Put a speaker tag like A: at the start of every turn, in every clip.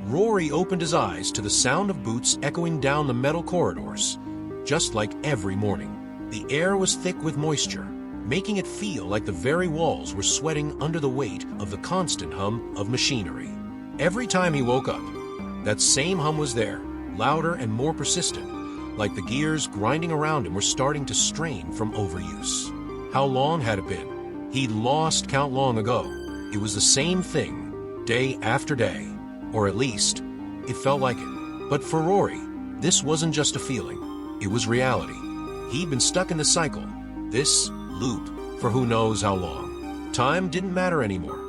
A: Rory opened his eyes to the sound of boots echoing down the metal corridors. Just like every morning, the air was thick with moisture, making it feel like the very walls were sweating under the weight of the constant hum of machinery. Every time he woke up, that same hum was there, louder and more persistent, like the gears grinding around him were starting to strain from overuse. How long had it been? He'd lost count long ago. It was the same thing, day after day, or at least, it felt like it. But for Rory, this wasn't just a feeling, it was reality. He'd been stuck in the cycle, this loop, for who knows how long. Time didn't matter anymore,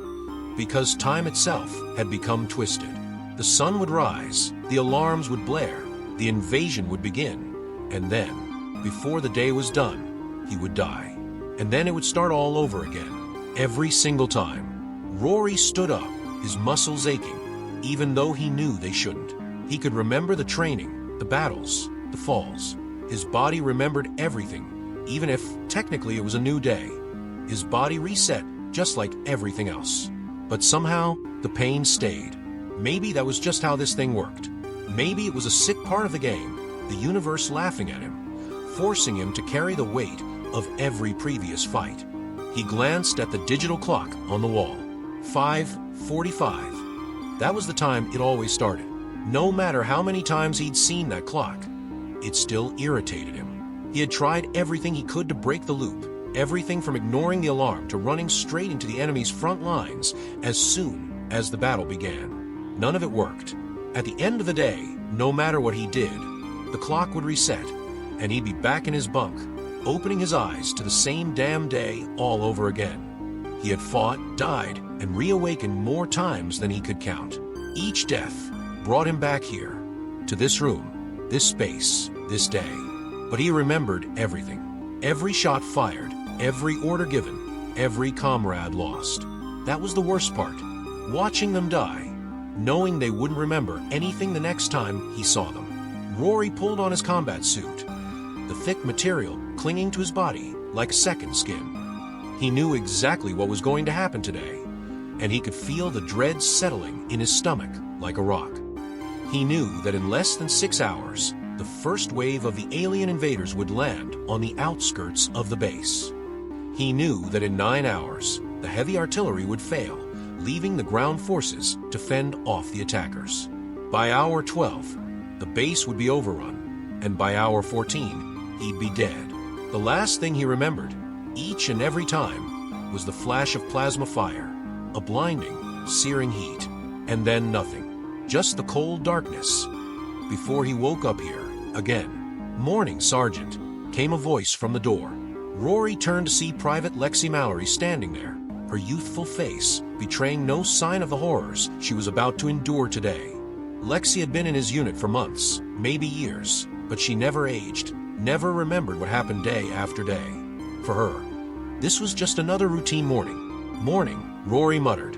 A: because time itself had become twisted. The sun would rise, the alarms would blare, the invasion would begin, and then, before the day was done, he would die. And then it would start all over again, every single time. Rory stood up, his muscles aching, even though he knew they shouldn't. He could remember the training, the battles, the falls. His body remembered everything, even if technically it was a new day. His body reset, just like everything else. But somehow, the pain stayed. Maybe that was just how this thing worked. Maybe it was a sick part of the game, the universe laughing at him, forcing him to carry the weight of every previous fight. He glanced at the digital clock on the wall. 5:45. That was the time it always started. No matter how many times he'd seen that clock, it still irritated him. He had tried everything he could to break the loop, everything from ignoring the alarm to running straight into the enemy's front lines as soon as the battle began. None of it worked. At the end of the day, no matter what he did, the clock would reset, and he'd be back in his bunk, opening his eyes to the same damn day all over again. He had fought, died, and reawakened more times than he could count. Each death brought him back here, to this room, this space, this day. But he remembered everything. Every shot fired, every order given, every comrade lost. That was the worst part. Watching them die, knowing they wouldn't remember anything the next time he saw them. Rory pulled on his combat suit, the thick material clinging to his body like a second skin. He knew exactly what was going to happen today, and he could feel the dread settling in his stomach like a rock. He knew that in less than 6 hours, the first wave of the alien invaders would land on the outskirts of the base. He knew that in 9 hours, the heavy artillery would fail, leaving the ground forces to fend off the attackers. By hour 12, the base would be overrun, and by hour 14, he'd be dead. The last thing he remembered, each and every time, was the flash of plasma fire, a blinding, searing heat, and then nothing. Just the cold darkness. Before he woke up here, again. "Morning, Sergeant," came a voice from the door. Rory turned to see Private Lexi Mallory standing there, her youthful face betraying no sign of the horrors she was about to endure today. Lexi had been in his unit for months, maybe years, but she never aged, never remembered what happened day after day. For her, this was just another routine morning. "Morning," Rory muttered,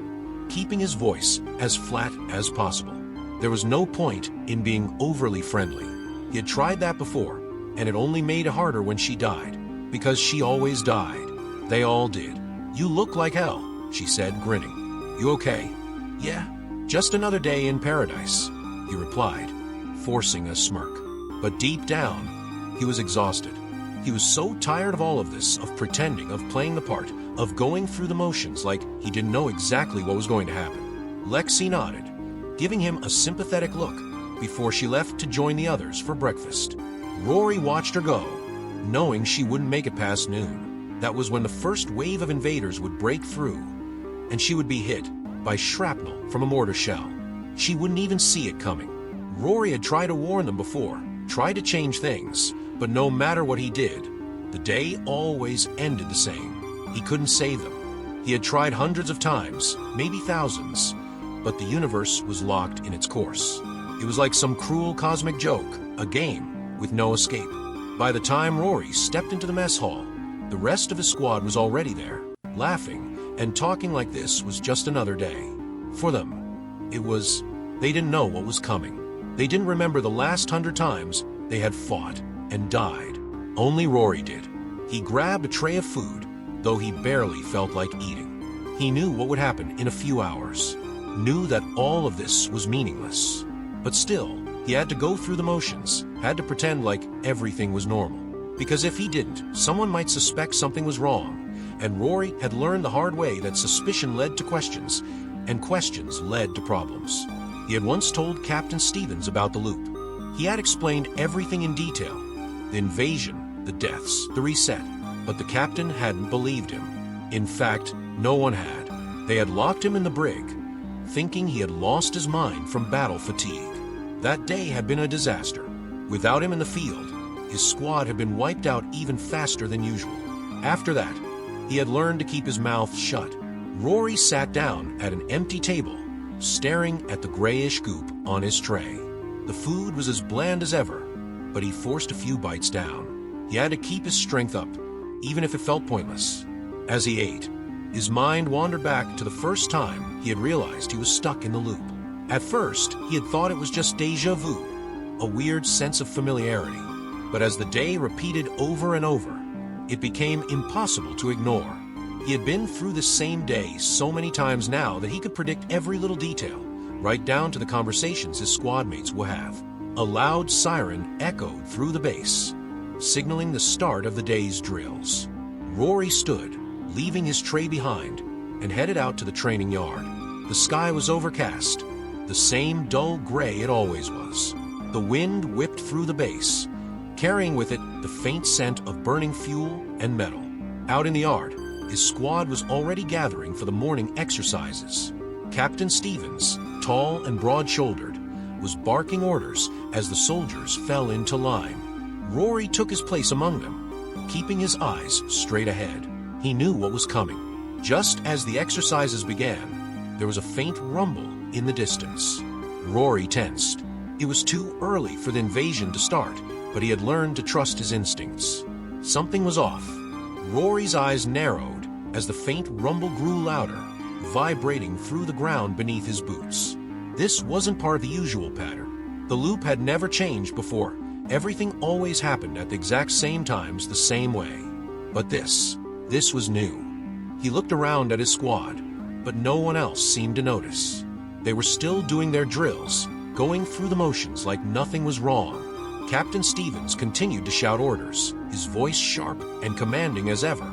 A: keeping his voice as flat as possible. There was no point in being overly friendly. He had tried that before, and it only made it harder when she died, because she always died. They all did. "You look like hell," she said, grinning. "You okay?" "Yeah, just another day in paradise," he replied, forcing a smirk. But deep down, he was exhausted. He was so tired of all of this, of pretending, of playing the part, of going through the motions like he didn't know exactly what was going to happen. Lexi nodded, giving him a sympathetic look before she left to join the others for breakfast. Rory watched her go, knowing she wouldn't make it past noon. That was when the first wave of invaders would break through, and she would be hit by shrapnel from a mortar shell. She wouldn't even see it coming. Rory had tried to warn them before, tried to change things, but no matter what he did, the day always ended the same. He couldn't save them. He had tried hundreds of times, maybe thousands, but the universe was locked in its course. It was like some cruel cosmic joke, a game with no escape. By the time Rory stepped into the mess hall, the rest of his squad was already there, laughing and talking like this was just another day. For them, they didn't know what was coming. They didn't remember the last 100 times they had fought and died. Only Rory did. He grabbed a tray of food, though he barely felt like eating. He knew what would happen in a few hours. knew that all of this was meaningless. But still, he had to go through the motions, had to pretend like everything was normal. Because if he didn't, someone might suspect something was wrong. And Rory had learned the hard way that suspicion led to questions, and questions led to problems. He had once told Captain Stevens about the loop. He had explained everything in detail. The invasion, the deaths, the reset. But the captain hadn't believed him. In fact, no one had. They had locked him in the brig, thinking he had lost his mind from battle fatigue. That day had been a disaster. Without him in the field, his squad had been wiped out even faster than usual. After that, he had learned to keep his mouth shut. Rory sat down at an empty table, staring at the grayish goop on his tray. The food was as bland as ever, but he forced a few bites down. He had to keep his strength up, even if it felt pointless. As he ate, his mind wandered back to the first time he had realized he was stuck in the loop. At first, he had thought it was just déjà vu, a weird sense of familiarity. But as the day repeated over and over, it became impossible to ignore. He had been through the same day so many times now that he could predict every little detail, right down to the conversations his squad mates would have. A loud siren echoed through the base, signaling the start of the day's drills. Rory stood, leaving his tray behind, and headed out to the training yard. The sky was overcast, the same dull gray it always was. The wind whipped through the base, carrying with it the faint scent of burning fuel and metal. Out in the yard, his squad was already gathering for the morning exercises. Captain Stevens, tall and broad-shouldered, was barking orders as the soldiers fell into line. Rory took his place among them, keeping his eyes straight ahead. He knew what was coming. Just as the exercises began, there was a faint rumble in the distance. Rory tensed. It was too early for the invasion to start, but he had learned to trust his instincts. Something was off. Rory's eyes narrowed as the faint rumble grew louder, vibrating through the ground beneath his boots. This wasn't part of the usual pattern. The loop had never changed before. Everything always happened at the exact same times the same way. But this was new. He looked around at his squad, but no one else seemed to notice. They were still doing their drills, going through the motions like nothing was wrong. Captain Stevens continued to shout orders, his voice sharp and commanding as ever.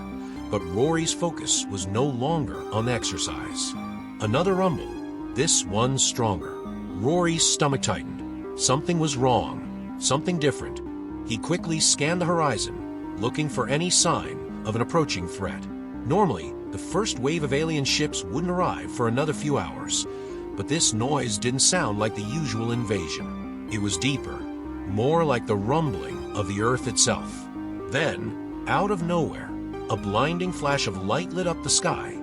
A: But Rory's focus was no longer on the exercise. Another rumble, this one stronger. Rory's stomach tightened. Something was wrong, something different. He quickly scanned the horizon, looking for any sign of an approaching threat. Normally, the first wave of alien ships wouldn't arrive for another few hours, but this noise didn't sound like the usual invasion. It was deeper, more like the rumbling of the Earth itself. Then, out of nowhere, a blinding flash of light lit up the sky,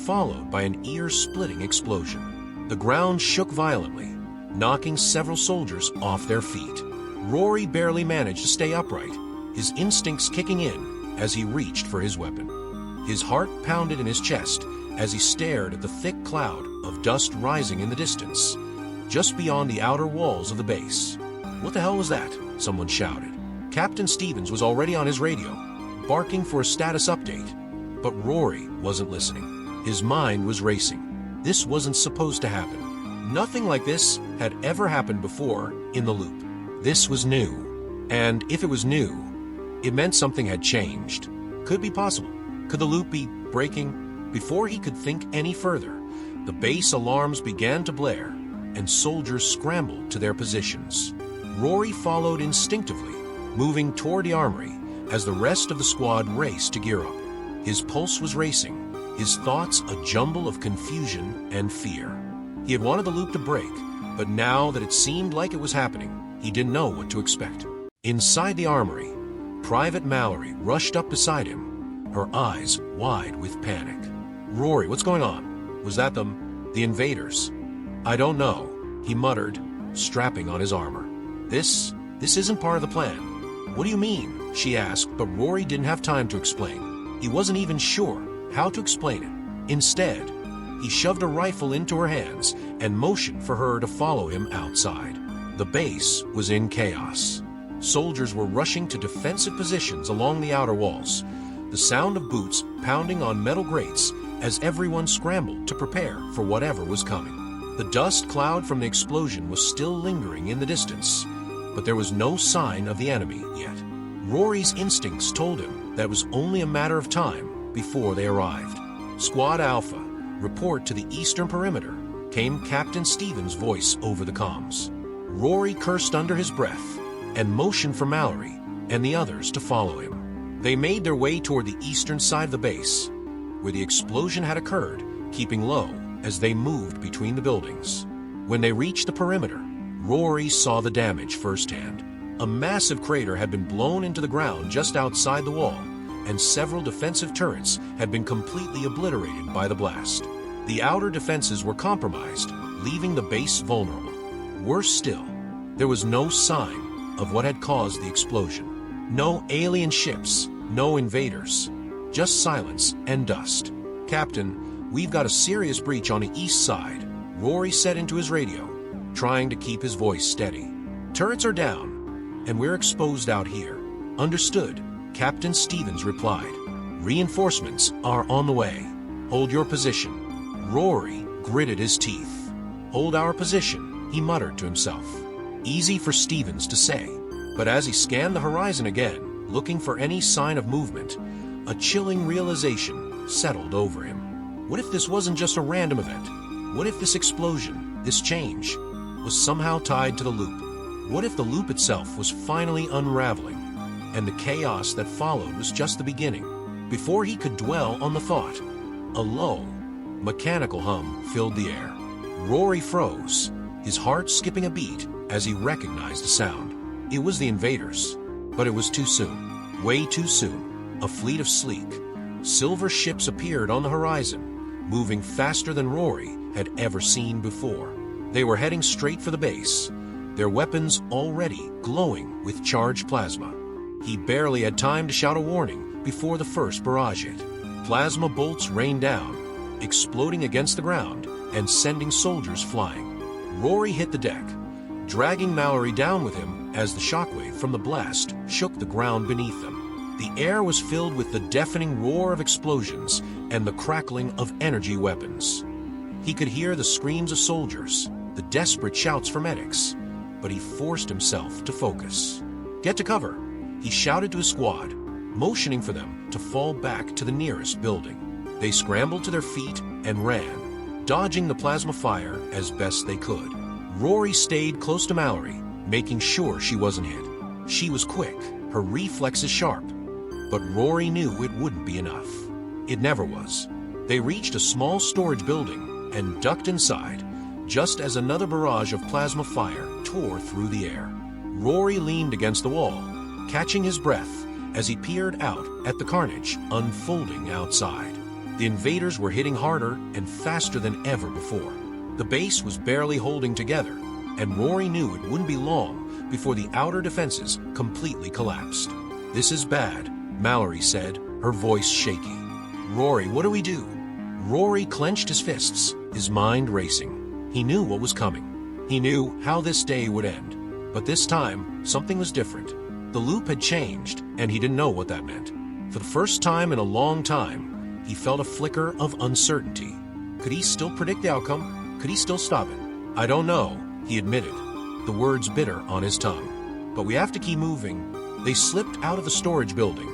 A: followed by an ear-splitting explosion. The ground shook violently, knocking several soldiers off their feet. Rory barely managed to stay upright, his instincts kicking in as he reached for his weapon. His heart pounded in his chest as he stared at the thick cloud of dust rising in the distance, just beyond the outer walls of the base. "What the hell was that?" someone shouted. Captain Stevens was already on his radio, barking for a status update. But Rory wasn't listening. His mind was racing. This wasn't supposed to happen. Nothing like this had ever happened before in the loop. This was new. And if it was new, it meant something had changed. Could be possible. Could the loop be breaking? Before he could think any further, the base alarms began to blare, and soldiers scrambled to their positions. Rory followed instinctively, moving toward the armory as the rest of the squad raced to gear up. His pulse was racing, his thoughts a jumble of confusion and fear. He had wanted the loop to break, but now that it seemed like it was happening, he didn't know what to expect. Inside the armory, Private Mallory rushed up beside him, her eyes wide with panic. "Rory, what's going on? Was that the invaders?" "I don't know," he muttered, strapping on his armor. This isn't part of the plan." "What do you mean?" she asked, but Rory didn't have time to explain. He wasn't even sure how to explain it. Instead, he shoved a rifle into her hands and motioned for her to follow him outside. The base was in chaos. Soldiers were rushing to defensive positions along the outer walls, the sound of boots pounding on metal grates as everyone scrambled to prepare for whatever was coming. The dust cloud from the explosion was still lingering in the distance, but there was no sign of the enemy yet. Rory's instincts told him that it was only a matter of time before they arrived. Squad Alpha, report to the eastern perimeter, came Captain Stevens' voice over the comms. Rory cursed under his breath and motioned for Mallory and the others to follow him. They made their way toward the eastern side of the base, where the explosion had occurred, keeping low as they moved between the buildings. When they reached the perimeter, Rory saw the damage firsthand. A massive crater had been blown into the ground just outside the wall, and several defensive turrets had been completely obliterated by the blast. The outer defenses were compromised, leaving the base vulnerable. Worse still, there was no sign of what had caused the explosion. No alien ships, no invaders, just silence and dust. "Captain, we've got a serious breach on the east side," Rory said into his radio, trying to keep his voice steady. "Turrets are down, and we're exposed out here." "Understood," Captain Stevens replied. "Reinforcements are on the way. Hold your position." Rory gritted his teeth. "Hold our position," he muttered to himself. Easy for Stevens to say, but as he scanned the horizon again, looking for any sign of movement, a chilling realization settled over him. What if this wasn't just a random event? What if this explosion, this change, was somehow tied to the loop? What if the loop itself was finally unraveling, and the chaos that followed was just the beginning? Before he could dwell on the thought, a low, mechanical hum filled the air. Rory froze, his heart skipping a beat as he recognized the sound. It was the invaders, but it was too soon. Way too soon. A fleet of sleek, silver ships appeared on the horizon, moving faster than Rory had ever seen before. They were heading straight for the base, their weapons already glowing with charged plasma. He barely had time to shout a warning before the first barrage hit. Plasma bolts rained down, exploding against the ground and sending soldiers flying. Rory hit the deck, dragging Mallory down with him as the shockwave from the blast shook the ground beneath them. The air was filled with the deafening roar of explosions and the crackling of energy weapons. He could hear the screams of soldiers, the desperate shouts for medics, but he forced himself to focus. "Get to cover," he shouted to his squad, motioning for them to fall back to the nearest building. They scrambled to their feet and ran, dodging the plasma fire as best they could. Rory stayed close to Mallory, making sure she wasn't hit. She was quick, her reflexes sharp, but Rory knew it wouldn't be enough. It never was. They reached a small storage building and ducked inside, just as another barrage of plasma fire tore through the air. Rory leaned against the wall, catching his breath as he peered out at the carnage unfolding outside. The invaders were hitting harder and faster than ever before. The base was barely holding together, and Rory knew it wouldn't be long before the outer defenses completely collapsed. "This is bad," Mallory said, her voice shaky. "Rory, what do we do?" Rory clenched his fists, his mind racing. He knew what was coming. He knew how this day would end. But this time, something was different. The loop had changed, and he didn't know what that meant. For the first time in a long time, he felt a flicker of uncertainty. Could he still predict the outcome? Could he still stop it? "I don't know," he admitted, the words bitter on his tongue. "But we have to keep moving." They slipped out of the storage building,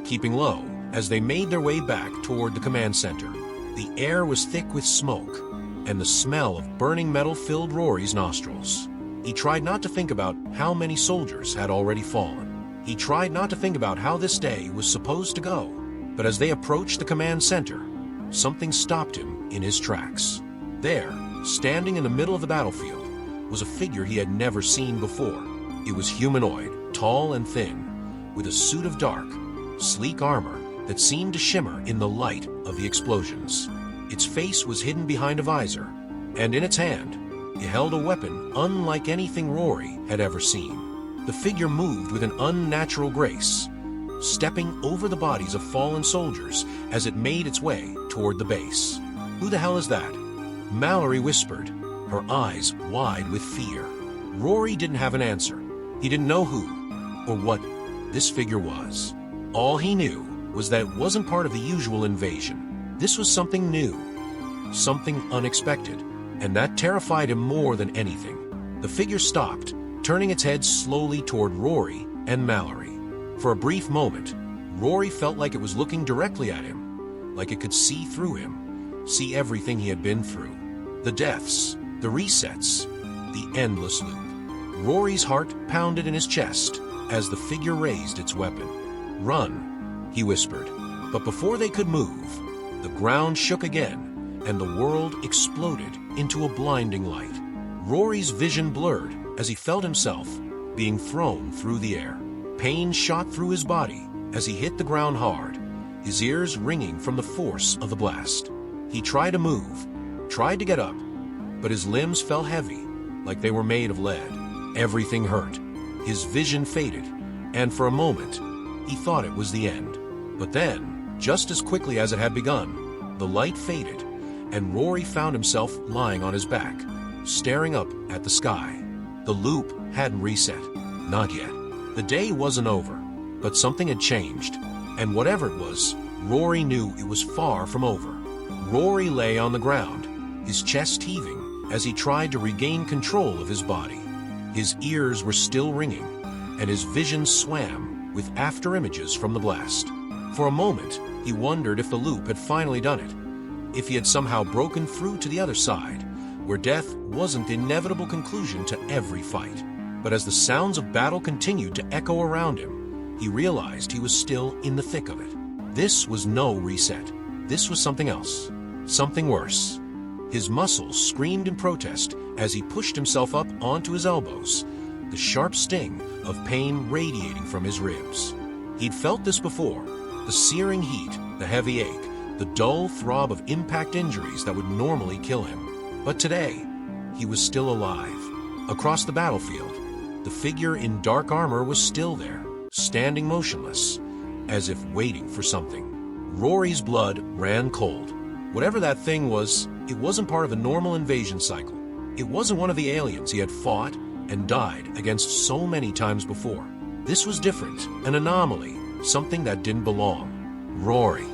A: keeping low as they made their way back toward the command center. The air was thick with smoke, and the smell of burning metal filled Rory's nostrils. He tried not to think about how many soldiers had already fallen. He tried not to think about how this day was supposed to go. But as they approached the command center, something stopped him in his tracks. There, standing in the middle of the battlefield, was a figure he had never seen before. It was humanoid, tall and thin, with a suit of dark, sleek armor that seemed to shimmer in the light of the explosions. Its face was hidden behind a visor, and in its hand, it held a weapon unlike anything Rory had ever seen. The figure moved with an unnatural grace, stepping over the bodies of fallen soldiers as it made its way toward the base. "Who the hell is that?" Mallory whispered, her eyes wide with fear. Rory didn't have an answer. He didn't know who or what this figure was. All he knew was that it wasn't part of the usual invasion. This was something new, something unexpected, and that terrified him more than anything. The figure stopped, turning its head slowly toward Rory and Mallory. For a brief moment, Rory felt like it was looking directly at him, like it could see through him, see everything he had been through. The deaths, the resets, the endless loop. Rory's heart pounded in his chest as the figure raised its weapon. "Run," he whispered. But before they could move, the ground shook again, and the world exploded into a blinding light. Rory's vision blurred as he felt himself being thrown through the air. Pain shot through his body as he hit the ground hard, his ears ringing from the force of the blast. He tried to move, tried to get up, but his limbs felt heavy, like they were made of lead. Everything hurt. His vision faded, and for a moment, he thought it was the end. But then, just as quickly as it had begun, the light faded, and Rory found himself lying on his back, staring up at the sky. The loop hadn't reset. Not yet. The day wasn't over, but something had changed, and whatever it was, Rory knew it was far from over. Rory lay on the ground, his chest heaving as he tried to regain control of his body. His ears were still ringing, and his vision swam with after-images from the blast. For a moment, he wondered if the loop had finally done it, if he had somehow broken through to the other side, where death wasn't the inevitable conclusion to every fight. But as the sounds of battle continued to echo around him, he realized he was still in the thick of it. This was no reset. This was something else, something worse. His muscles screamed in protest as he pushed himself up onto his elbows, the sharp sting of pain radiating from his ribs. He'd felt this before, the searing heat, the heavy ache, the dull throb of impact injuries that would normally kill him. But today, he was still alive. Across the battlefield, the figure in dark armor was still there, standing motionless, as if waiting for something. Rory's blood ran cold. Whatever that thing was, it wasn't part of a normal invasion cycle. It wasn't one of the aliens he had fought and died against so many times before. This was different, an anomaly, something that didn't belong. Rory.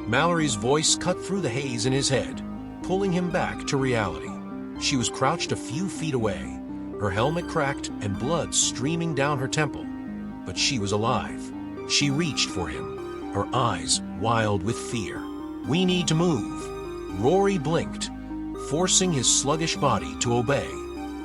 A: Mallory's voice cut through the haze in his head, pulling him back to reality. She was crouched a few feet away, her helmet cracked and blood streaming down her temple. But she was alive. She reached for him, her eyes wild with fear. "We need to move." Rory blinked, forcing his sluggish body to obey.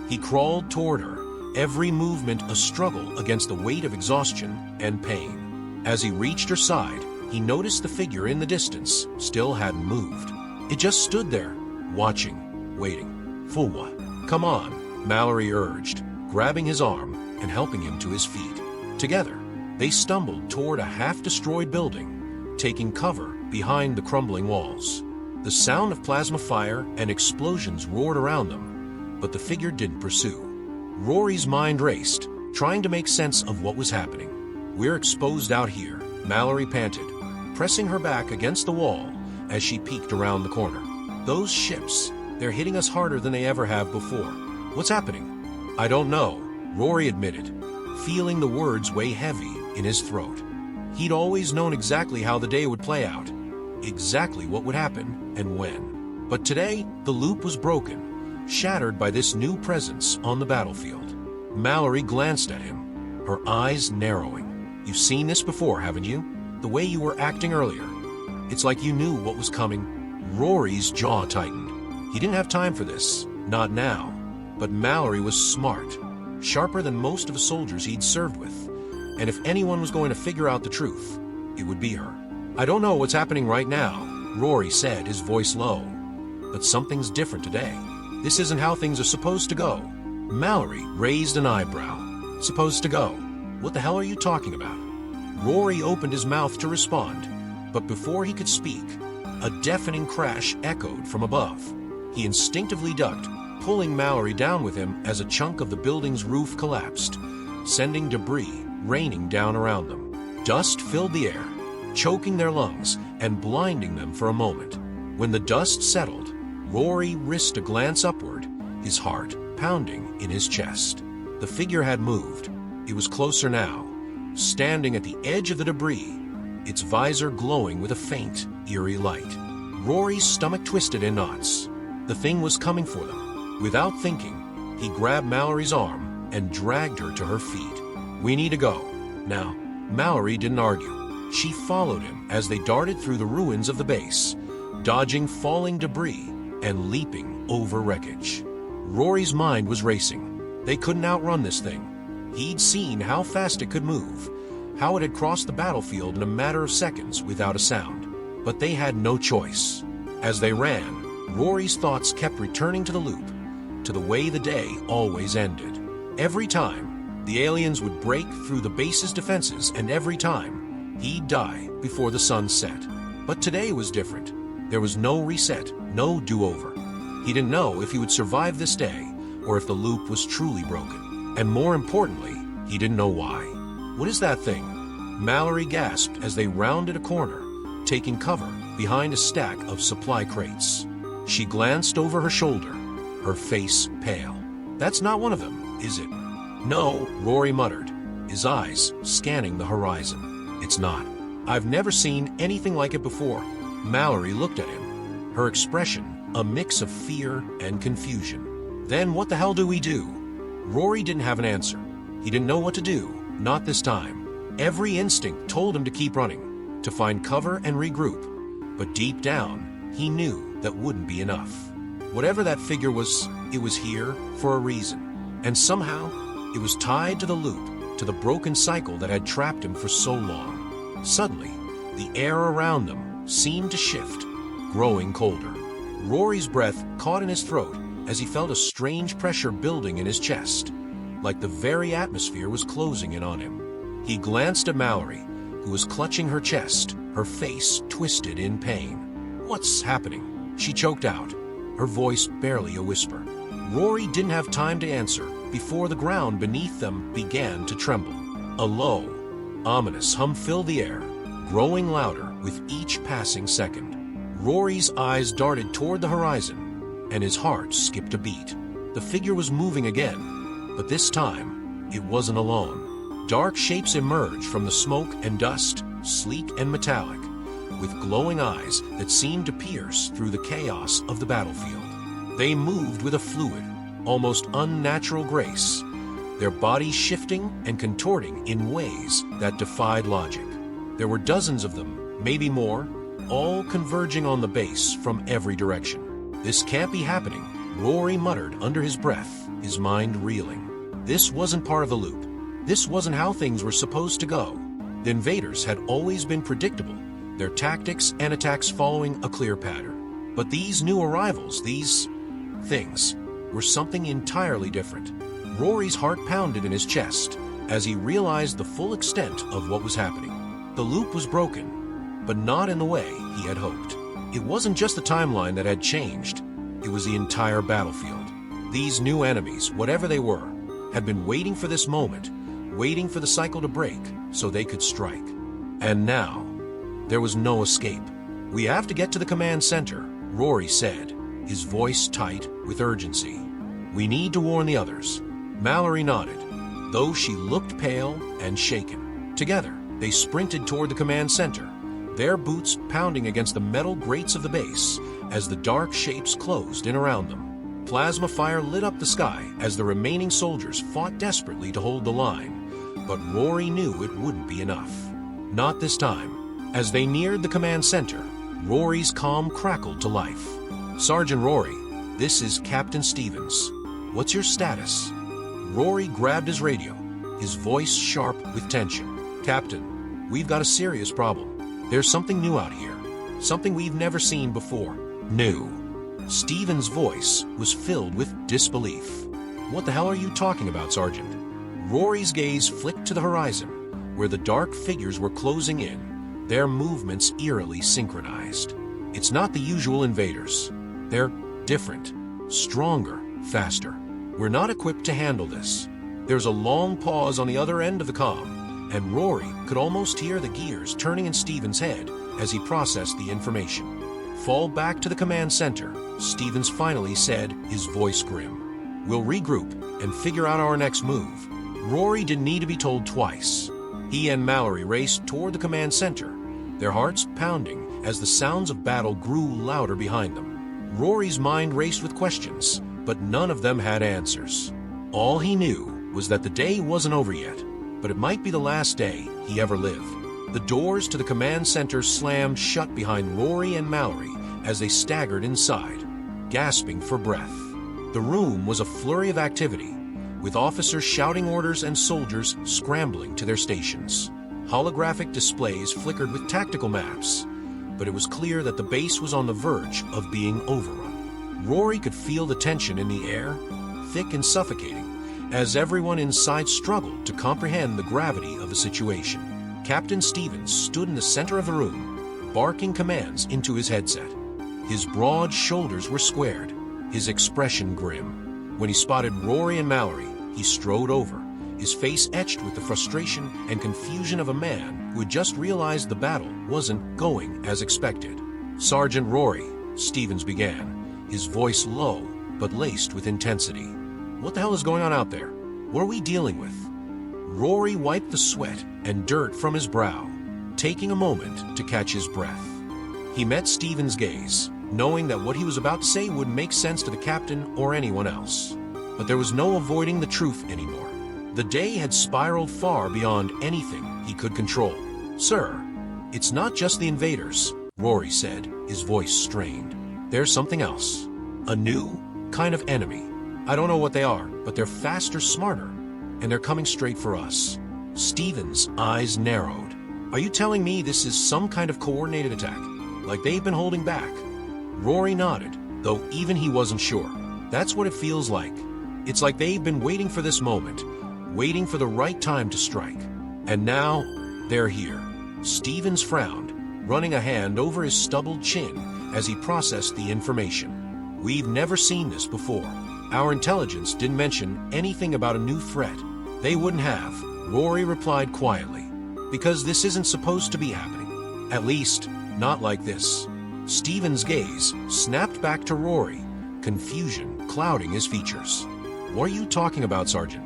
A: He crawled toward her, every movement a struggle against the weight of exhaustion and pain. As he reached her side, he noticed the figure in the distance still hadn't moved. It just stood there, watching, waiting. For what? "Come on," Mallory urged, grabbing his arm and helping him to his feet. Together, they stumbled toward a half-destroyed building, taking cover behind the crumbling walls. The sound of plasma fire and explosions roared around them, but the figure didn't pursue. Rory's mind raced, trying to make sense of what was happening. "We're exposed out here," Mallory panted, pressing her back against the wall as she peeked around the corner. "Those ships, they're hitting us harder than they ever have before. What's happening?" "I don't know," Rory admitted, feeling the words weigh heavy in his throat. He'd always known exactly how the day would play out, exactly what would happen and when. But today, the loop was broken, shattered by this new presence on the battlefield. Mallory glanced at him, her eyes narrowing. "You've seen this before, haven't you? The way you were acting earlier. It's like you knew what was coming." Rory's jaw tightened. He didn't have time for this, not now. But Mallory was smart, sharper than most of the soldiers he'd served with. And if anyone was going to figure out the truth, it would be her. "I don't know what's happening right now," Rory said, his voice low. "But something's different today. This isn't how things are supposed to go." Mallory raised an eyebrow. "Supposed to go? What the hell are you talking about?" Rory opened his mouth to respond, but before he could speak, a deafening crash echoed from above. He instinctively ducked, pulling Mallory down with him as a chunk of the building's roof collapsed, sending debris raining down around them. Dust filled the air, choking their lungs and blinding them for a moment. When the dust settled, Rory risked a glance upward, his heart pounding in his chest. The figure had moved. It was closer now, standing at the edge of the debris, its visor glowing with a faint, eerie light. Rory's stomach twisted in knots. The thing was coming for them, Without thinking, he grabbed Mallory's arm and dragged her to her feet. "We need to go." Now, Mallory didn't argue. She followed him as they darted through the ruins of the base, dodging falling debris and leaping over wreckage. Rory's mind was racing. They couldn't outrun this thing. He'd seen how fast it could move, how it had crossed the battlefield in a matter of seconds without a sound. But they had no choice. As they ran, Rory's thoughts kept returning to the loop, to the way the day always ended. Every time, the aliens would break through the base's defenses, and every time, he'd die before the sun set. But today was different. There was no reset, no do-over. He didn't know if he would survive this day, or if the loop was truly broken. And more importantly, he didn't know why. "What is that thing?" Mallory gasped as they rounded a corner, taking cover behind a stack of supply crates. She glanced over her shoulder, her face pale. "That's not one of them, is it?" "No," Rory muttered, his eyes scanning the horizon. "It's not. I've never seen anything like it before." Mallory looked at him, her expression a mix of fear and confusion. "Then what the hell do we do?" Rory didn't have an answer. He didn't know what to do, not this time. Every instinct told him to keep running, to find cover and regroup. But deep down, he knew that wouldn't be enough. Whatever that figure was, it was here for a reason. And somehow, it was tied to the loop, to the broken cycle that had trapped him for so long. Suddenly, the air around them seemed to shift, growing colder. Rory's breath caught in his throat as he felt a strange pressure building in his chest, like the very atmosphere was closing in on him. He glanced at Mallory, who was clutching her chest, her face twisted in pain. "What's happening?" she choked out, her voice barely a whisper. Rory didn't have time to answer before the ground beneath them began to tremble. A low, ominous hum filled the air, growing louder with each passing second. Rory's eyes darted toward the horizon, and his heart skipped a beat. The figure was moving again, but this time, it wasn't alone. Dark shapes emerged from the smoke and dust, sleek and metallic, with glowing eyes that seemed to pierce through the chaos of the battlefield. They moved with a fluid, almost unnatural grace, their bodies shifting and contorting in ways that defied logic. There were dozens of them, maybe more, all converging on the base from every direction. "This can't be happening," Rory muttered under his breath, his mind reeling. This wasn't part of the loop. This wasn't how things were supposed to go. The invaders had always been predictable, their tactics and attacks following a clear pattern. But these new arrivals, these things, were something entirely different. Rory's heart pounded in his chest as he realized the full extent of what was happening. The loop was broken, but not in the way he had hoped. It wasn't just the timeline that had changed, it was the entire battlefield. These new enemies, whatever they were, had been waiting for this moment, waiting for the cycle to break so they could strike. And now, there was no escape. "We have to get to the command center," Rory said, his voice tight with urgency. "We need to warn the others." Mallory nodded, though she looked pale and shaken. Together, they sprinted toward the command center, their boots pounding against the metal grates of the base as the dark shapes closed in around them. Plasma fire lit up the sky as the remaining soldiers fought desperately to hold the line, but Rory knew it wouldn't be enough. Not this time. As they neared the command center, Rory's calm crackled to life. "Sergeant Rory, this is Captain Stevens. What's your status?" Rory grabbed his radio, his voice sharp with tension. "Captain, we've got a serious problem. There's something new out here, something we've never seen before." "New?" Stevens' voice was filled with disbelief. "What the hell are you talking about, Sergeant?" Rory's gaze flicked to the horizon, where the dark figures were closing in, their movements eerily synchronized. "It's not the usual invaders. They're different, stronger, faster. We're not equipped to handle this." There's a long pause on the other end of the comm, and Rory could almost hear the gears turning in Stevens' head as he processed the information. "Fall back to the command center," Stevens finally said, his voice grim. "We'll regroup and figure out our next move." Rory didn't need to be told twice. He and Mallory raced toward the command center, their hearts pounding as the sounds of battle grew louder behind them. Rory's mind raced with questions, but none of them had answers. All he knew was that the day wasn't over yet, but it might be the last day he ever lived. The doors to the command center slammed shut behind Rory and Mallory as they staggered inside, gasping for breath. The room was a flurry of activity, with officers shouting orders and soldiers scrambling to their stations. Holographic displays flickered with tactical maps, but it was clear that the base was on the verge of being overrun. Rory could feel the tension in the air, thick and suffocating, as everyone inside struggled to comprehend the gravity of the situation. Captain Stevens stood in the center of the room, barking commands into his headset. His broad shoulders were squared, his expression grim. When he spotted Rory and Mallory, he strode over, his face etched with the frustration and confusion of a man who had just realized the battle wasn't going as expected. "Sergeant Rory," Stevens began, his voice low but laced with intensity. "What the hell is going on out there? What are we dealing with?" Rory wiped the sweat and dirt from his brow, taking a moment to catch his breath. He met Stevens' gaze, knowing that what he was about to say would make sense to the captain or anyone else. But there was no avoiding the truth anymore. The day had spiraled far beyond anything he could control. "Sir, it's not just the invaders," Rory said, his voice strained. "There's something else. A new kind of enemy. I don't know what they are, but they're faster, smarter, and they're coming straight for us." Stevens' eyes narrowed. "Are you telling me this is some kind of coordinated attack, like they've been holding back?" Rory nodded, though even he wasn't sure. "That's what it feels like. It's like they've been waiting for this moment, waiting for the right time to strike. And now, they're here." Stevens frowned, running a hand over his stubbled chin as he processed the information. "We've never seen this before. Our intelligence didn't mention anything about a new threat." "They wouldn't have," Rory replied quietly, "because this isn't supposed to be happening. At least, not like this." Stevens' gaze snapped back to Rory, confusion clouding his features. "What are you talking about, Sergeant?"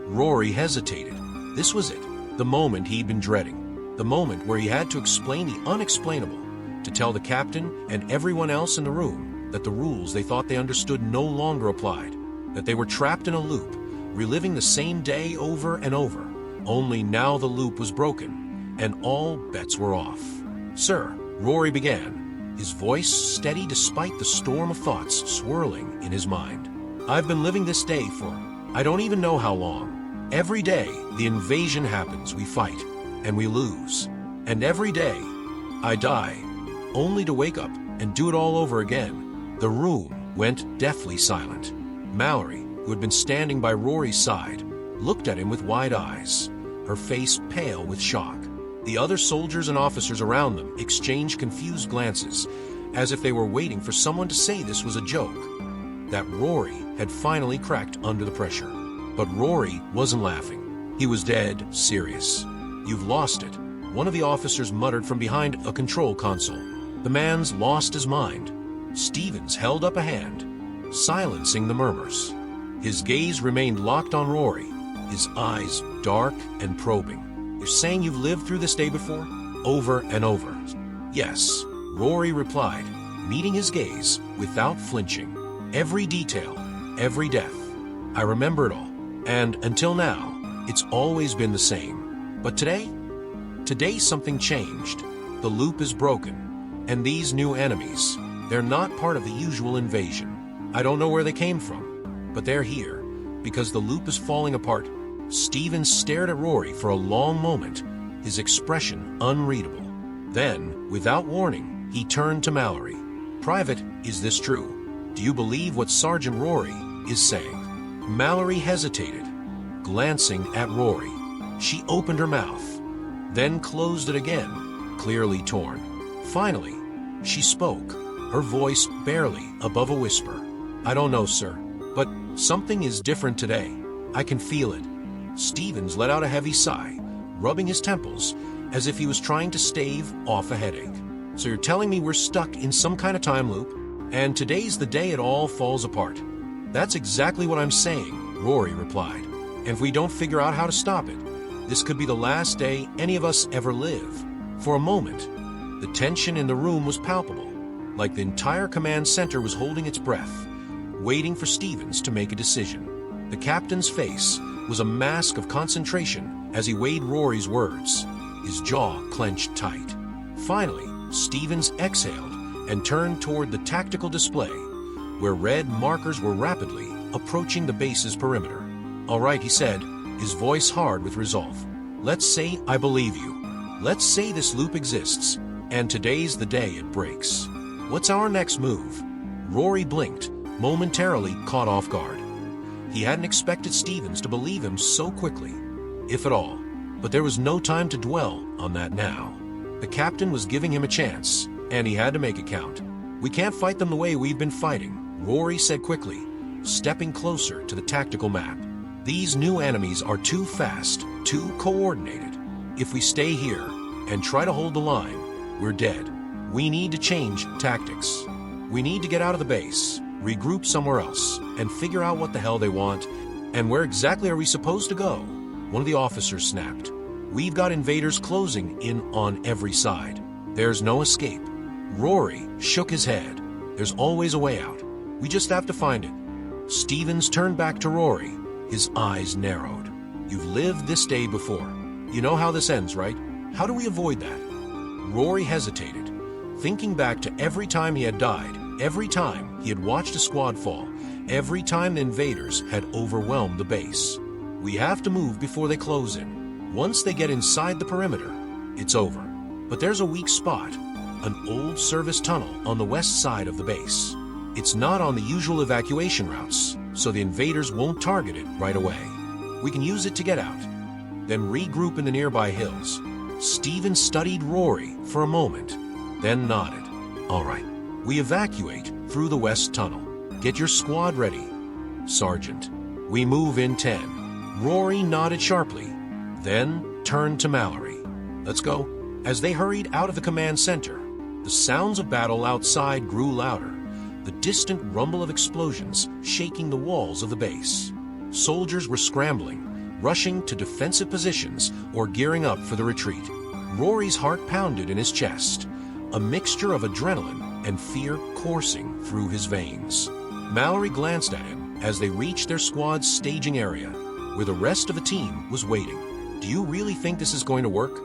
A: Rory hesitated. This was it, the moment he'd been dreading. The moment where he had to explain the unexplainable, to tell the captain and everyone else in the room that the rules they thought they understood no longer applied, that they were trapped in a loop, reliving the same day over and over. Only now the loop was broken, and all bets were off. "Sir," Rory began, his voice steady despite the storm of thoughts swirling in his mind. "I've been living this day for I don't even know how long. Every day the invasion happens, we fight, and we lose. And every day I die, only to wake up and do it all over again." The room went deathly silent. Mallory, who had been standing by Rory's side, looked at him with wide eyes, her face pale with shock. The other soldiers and officers around them exchanged confused glances, as if they were waiting for someone to say this was a joke, that Rory had finally cracked under the pressure. But Rory wasn't laughing. He was dead serious. "You've lost it," one of the officers muttered from behind a control console. "The man's lost his mind." Stevens held up a hand, silencing the murmurs. His gaze remained locked on Rory, his eyes dark and probing. "You're saying you've lived through this day before?" "Over and over." "Yes," Rory replied, meeting his gaze without flinching. "Every detail, every death. I remember it all. And until now, it's always been the same. But today something changed. The loop is broken, and these new enemies, they're not part of the usual invasion. I don't know where they came from, but they're here, because the loop is falling apart." Stevens stared at Rory for a long moment, his expression unreadable. Then, without warning, he turned to Mallory. "Private, is this true? Do you believe what Sergeant Rory is saying?" Mallory hesitated, glancing at Rory. She opened her mouth, then closed it again, clearly torn. Finally, she spoke, her voice barely above a whisper. "I don't know, sir, but something is different today. I can feel it." Stevens let out a heavy sigh, rubbing his temples as if he was trying to stave off a headache. "So you're telling me we're stuck in some kind of time loop, and today's the day it all falls apart?" "That's exactly what I'm saying," Rory replied. "And if we don't figure out how to stop it, this could be the last day any of us ever live." For a moment, the tension in the room was palpable, like the entire command center was holding its breath, waiting for Stevens to make a decision. The captain's face was a mask of concentration as he weighed Rory's words, his jaw clenched tight. Finally, Stevens exhaled and turned toward the tactical display, where red markers were rapidly approaching the base's perimeter. "All right," he said, his voice hard with resolve. "Let's say I believe you. Let's say this loop exists, and today's the day it breaks. What's our next move?" Rory blinked, momentarily caught off guard. He hadn't expected Stevens to believe him so quickly, if at all, but there was no time to dwell on that now. The captain was giving him a chance, and he had to make it count. "We can't fight them the way we've been fighting," Rory said quickly, stepping closer to the tactical map. "These new enemies are too fast, too coordinated. If we stay here and try to hold the line, we're dead. We need to change tactics. We need to get out of the base, regroup somewhere else, and figure out what the hell they want, and where exactly are we supposed to go?" One of the officers snapped. "We've got invaders closing in on every side. There's no escape." Rory shook his head. "There's always a way out. We just have to find it." Stevens turned back to Rory, his eyes narrowed. "You've lived this day before. You know how this ends, right? How do we avoid that?" Rory hesitated, thinking back to every time he had died, every time he had watched a squad fall, every time the invaders had overwhelmed the base. "We have to move before they close in. Once they get inside the perimeter, it's over. But there's a weak spot, an old service tunnel on the west side of the base. It's not on the usual evacuation routes, so the invaders won't target it right away. We can use it to get out, then regroup in the nearby hills." Stevens studied Rory for a moment, then nodded. "All right, we evacuate through the west tunnel. Get your squad ready, Sergeant. We move in 10. Rory nodded sharply, then turned to Mallory. "Let's go." As they hurried out of the command center, the sounds of battle outside grew louder, the distant rumble of explosions shaking the walls of the base. Soldiers were scrambling, rushing to defensive positions or gearing up for the retreat. Rory's heart pounded in his chest, a mixture of adrenaline and fear coursing through his veins. Mallory glanced at him as they reached their squad's staging area, where the rest of the team was waiting. "Do you really think this is going to work?"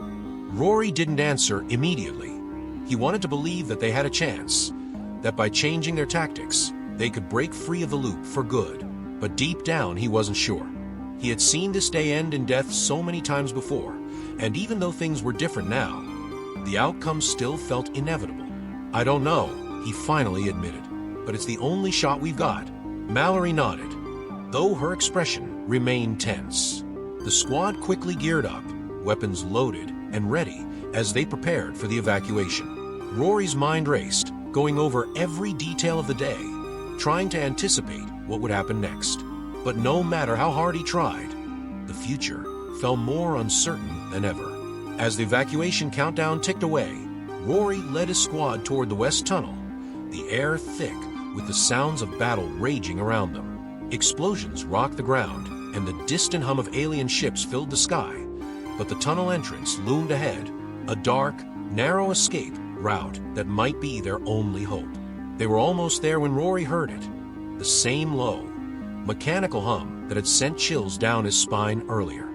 A: Rory didn't answer immediately. He wanted to believe that they had a chance, that by changing their tactics, they could break free of the loop for good. But deep down, he wasn't sure. He had seen this day end in death so many times before, and even though things were different now, the outcome still felt inevitable. "I don't know," he finally admitted, "but it's the only shot we've got." Mallory nodded, though her expression remained tense. The squad quickly geared up, weapons loaded and ready as they prepared for the evacuation. Rory's mind raced, going over every detail of the day, trying to anticipate what would happen next. But no matter how hard he tried, the future felt more uncertain than ever. As the evacuation countdown ticked away, Rory led his squad toward the west tunnel, the air thick with the sounds of battle raging around them. Explosions rocked the ground, and the distant hum of alien ships filled the sky, but the tunnel entrance loomed ahead, a dark, narrow escape route that might be their only hope. They were almost there when Rory heard it, the same low, mechanical hum that had sent chills down his spine earlier.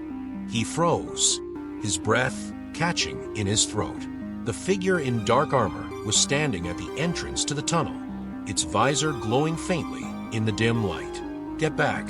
A: He froze, his breath catching in his throat. The figure in dark armor was standing at the entrance to the tunnel, its visor glowing faintly in the dim light. "Get back,"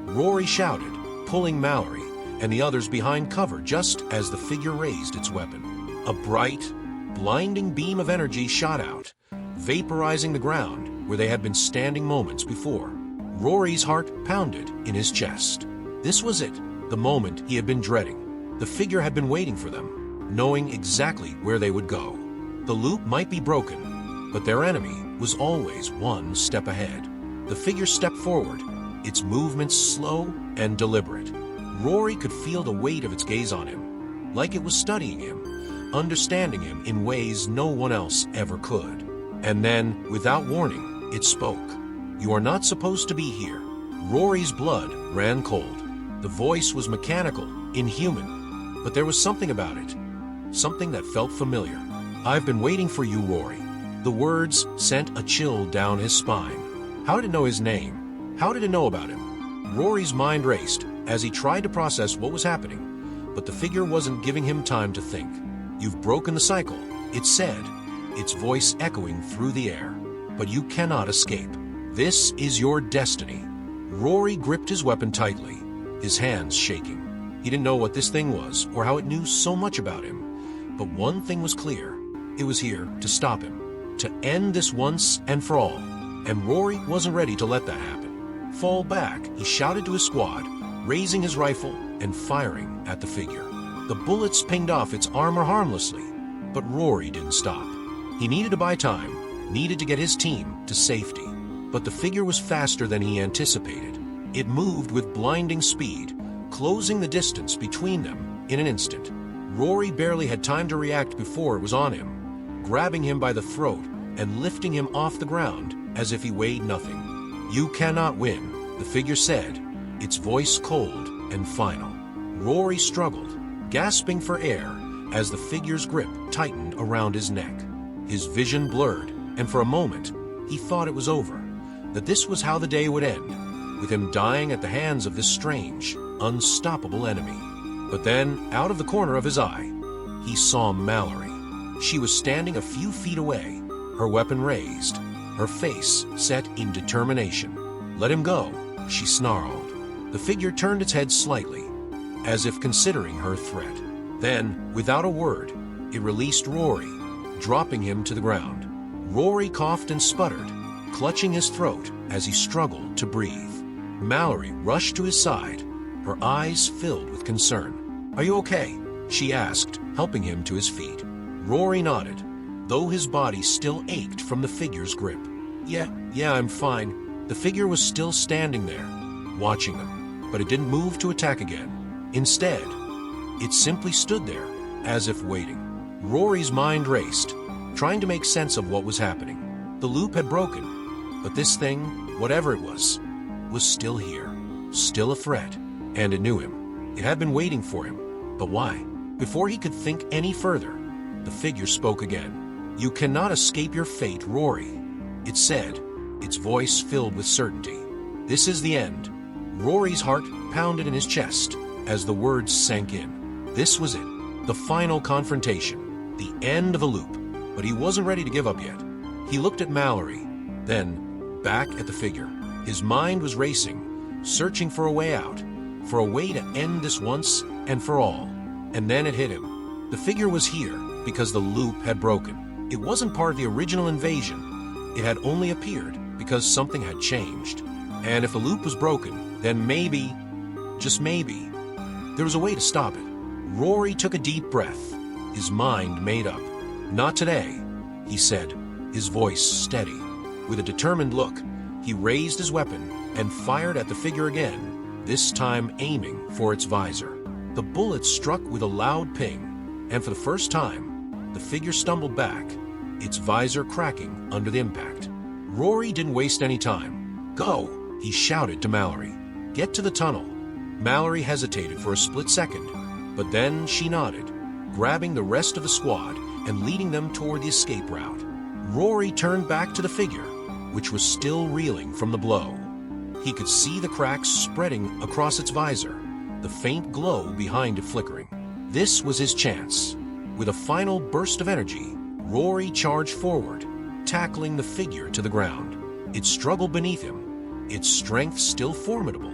A: Rory shouted, pulling Mallory and the others behind cover just as the figure raised its weapon. A bright, blinding beam of energy shot out, vaporizing the ground where they had been standing moments before. Rory's heart pounded in his chest. This was it, the moment he had been dreading. The figure had been waiting for them, knowing exactly where they would go. The loop might be broken, but their enemy was always one step ahead. The figure stepped forward, its movements slow and deliberate. Rory could feel the weight of its gaze on him, like it was studying him, understanding him in ways no one else ever could. And then, without warning, it spoke. "You are not supposed to be here." Rory's blood ran cold. The voice was mechanical, inhuman, but there was something about it, something that felt familiar. "I've been waiting for you, Rory." The words sent a chill down his spine. How did it know his name? How did it know about him? Rory's mind raced as he tried to process what was happening, but the figure wasn't giving him time to think. "You've broken the cycle," it said, its voice echoing through the air. "But you cannot escape. This is your destiny." Rory gripped his weapon tightly, his hands shaking. He didn't know what this thing was or how it knew so much about him. But one thing was clear. It was here to stop him, to end this once and for all. And Rory wasn't ready to let that happen. "Fall back," he shouted to his squad, raising his rifle and firing at the figure. The bullets pinged off its armor harmlessly, but Rory didn't stop. He needed to buy time, needed to get his team to safety. But the figure was faster than he anticipated. It moved with blinding speed, closing the distance between them in an instant. Rory barely had time to react before it was on him, grabbing him by the throat and lifting him off the ground as if he weighed nothing. "You cannot win," the figure said, its voice cold and final. Rory struggled, gasping for air as the figure's grip tightened around his neck. His vision blurred, and for a moment, he thought it was over, that this was how the day would end, with him dying at the hands of this strange, unstoppable enemy. But then, out of the corner of his eye, he saw Mallory. She was standing a few feet away, her weapon raised, her face set in determination. "Let him go," she snarled. The figure turned its head slightly, as if considering her threat. Then, without a word, it released Rory, dropping him to the ground. Rory coughed and sputtered, clutching his throat as he struggled to breathe. Mallory rushed to his side, her eyes filled with concern. "Are you okay?" she asked, helping him to his feet. Rory nodded, though his body still ached from the figure's grip. Yeah, I'm fine." The figure was still standing there, watching them, but it didn't move to attack again. Instead, it simply stood there, as if waiting. Rory's mind raced, trying to make sense of what was happening. The loop had broken, but this thing, whatever it was still here, still a threat, and it knew him. It had been waiting for him, but why? Before he could think any further, the figure spoke again. "You cannot escape your fate, Rory," it said, its voice filled with certainty. "This is the end." Rory's heart pounded in his chest as the words sank in. This was it, the final confrontation, the end of a loop, but he wasn't ready to give up yet. He looked at Mallory, then back at the figure. His mind was racing, searching for a way out, for a way to end this once and for all. And then it hit him. The figure was here because the loop had broken. It wasn't part of the original invasion. It had only appeared because something had changed. And if the loop was broken, then maybe, just maybe, there was a way to stop it. Rory took a deep breath, his mind made up. "Not today," he said, his voice steady. With a determined look, he raised his weapon and fired at the figure again, this time aiming for its visor. The bullet struck with a loud ping, and for the first time, the figure stumbled back, its visor cracking under the impact. Rory didn't waste any time. "Go," he shouted to Mallory. "Get to the tunnel." Mallory hesitated for a split second, but then she nodded, grabbing the rest of the squad and leading them toward the escape route. Rory turned back to the figure, which was still reeling from the blow. He could see the cracks spreading across its visor, the faint glow behind it flickering. This was his chance. With a final burst of energy, Rory charged forward, tackling the figure to the ground. It struggled beneath him, its strength still formidable.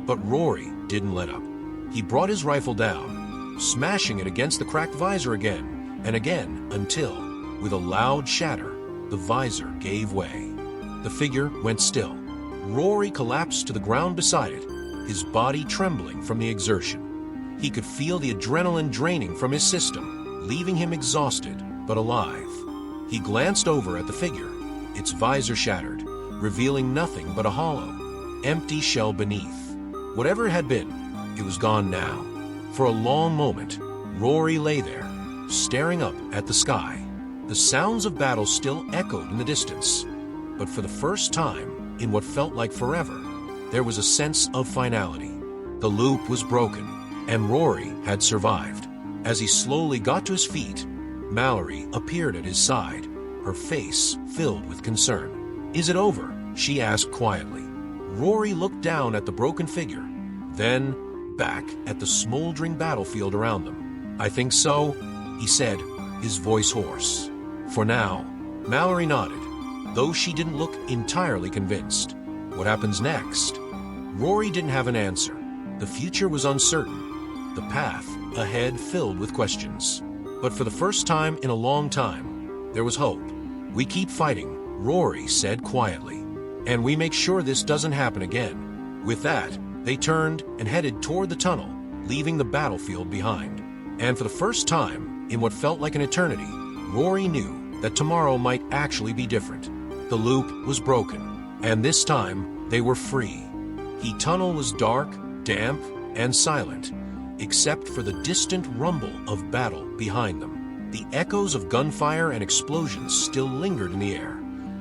A: But Rory didn't let up. He brought his rifle down, smashing it against the cracked visor again and again until, with a loud shatter, the visor gave way. The figure went still. Rory collapsed to the ground beside it, his body trembling from the exertion. He could feel the adrenaline draining from his system, leaving him exhausted but alive. He glanced over at the figure, its visor shattered, revealing nothing but a hollow, empty shell beneath. Whatever it had been, it was gone now. For a long moment, Rory lay there, staring up at the sky. The sounds of battle still echoed in the distance, but for the first time, in what felt like forever, there was a sense of finality. The loop was broken, and Rory had survived. As he slowly got to his feet, Mallory appeared at his side, her face filled with concern. "Is it over?" she asked quietly. Rory looked down at the broken figure, then back at the smoldering battlefield around them. I think so, he said, his voice hoarse. For now, Mallory nodded, though she didn't look entirely convinced. What happens next? Rory didn't have an answer. The future was uncertain, the path ahead filled with questions. But for the first time in a long time, there was hope. We keep fighting, Rory said quietly, and we make sure this doesn't happen again. With that, they turned and headed toward the tunnel, leaving the battlefield behind. And for the first time, in what felt like an eternity, Rory knew that tomorrow might actually be different. The loop was broken, and this time they were free. The tunnel was dark, damp, and silent, except for the distant rumble of battle behind them. The echoes of gunfire and explosions still lingered in the air,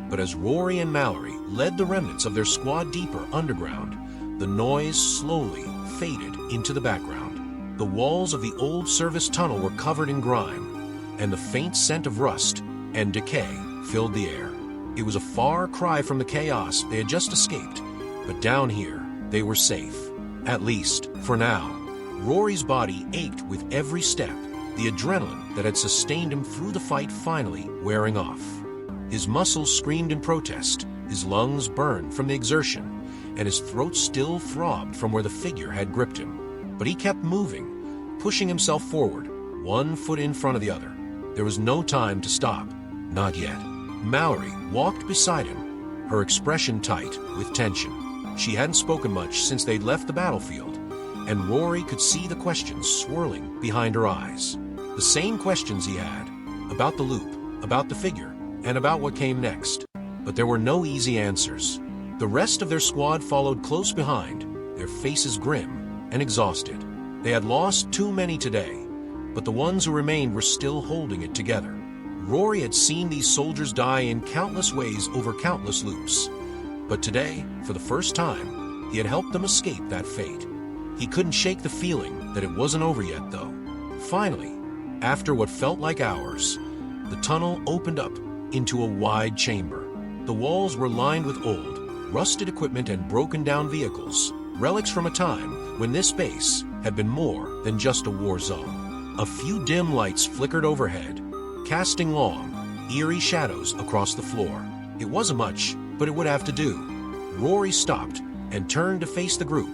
A: but as Rory and Mallory led the remnants of their squad deeper underground, the noise slowly faded into the background. The walls of the old service tunnel were covered in grime, and the faint scent of rust and decay filled the air. It was a far cry from the chaos they had just escaped, but down here they were safe, at least for now. Rory's body ached with every step, the adrenaline that had sustained him through the fight finally wearing off. His muscles screamed in protest, his lungs burned from the exertion, and his throat still throbbed from where the figure had gripped him. But he kept moving, pushing himself forward, one foot in front of the other. There was no time to stop. Not yet. Mallory walked beside him, her expression tight with tension. She hadn't spoken much since they'd left the battlefield, and Rory could see the questions swirling behind her eyes. The same questions he had, about the loop, about the figure, and about what came next. But there were no easy answers. The rest of their squad followed close behind, their faces grim and exhausted. They had lost too many today, but the ones who remained were still holding it together. Rory had seen these soldiers die in countless ways over countless loops. But today, for the first time, he had helped them escape that fate. He couldn't shake the feeling that it wasn't over yet, though. Finally, after what felt like hours, the tunnel opened up into a wide chamber. The walls were lined with old, rusted equipment and broken-down vehicles, relics from a time when this base had been more than just a war zone. A few dim lights flickered overhead, casting long, eerie shadows across the floor. It wasn't much, but it would have to do. Rory stopped and turned to face the group,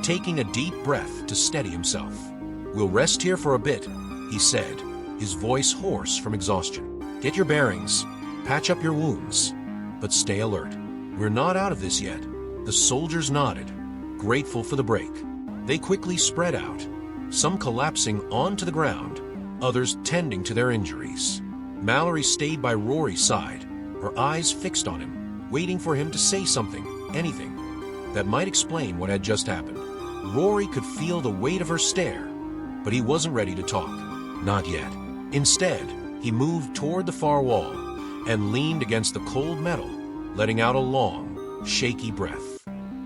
A: taking a deep breath to steady himself. "We'll rest here for a bit," he said, his voice hoarse from exhaustion. "Get your bearings, patch up your wounds, but stay alert. We're not out of this yet." The soldiers nodded, grateful for the break. They quickly spread out, some collapsing onto the ground, others tending to their injuries. Mallory stayed by Rory's side, her eyes fixed on him, waiting for him to say something, anything, that might explain what had just happened. Rory could feel the weight of her stare, but he wasn't ready to talk. Not yet. Instead, he moved toward the far wall and leaned against the cold metal, letting out a long, shaky breath.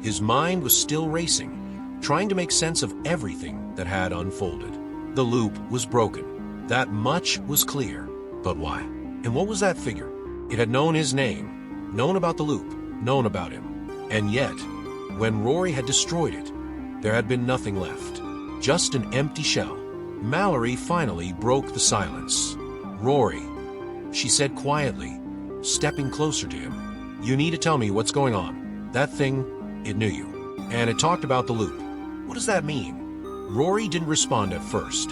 A: His mind was still racing, trying to make sense of everything that had unfolded. The loop was broken. That much was clear. But why? And what was that figure? It had known his name, known about the loop, known about him. And yet, when Rory had destroyed it, there had been nothing left. Just an empty shell. Mallory finally broke the silence. "Rory," she said quietly, stepping closer to him. "You need to tell me what's going on. That thing, it knew you. And it talked about the loop. What does that mean?" Rory didn't respond at first.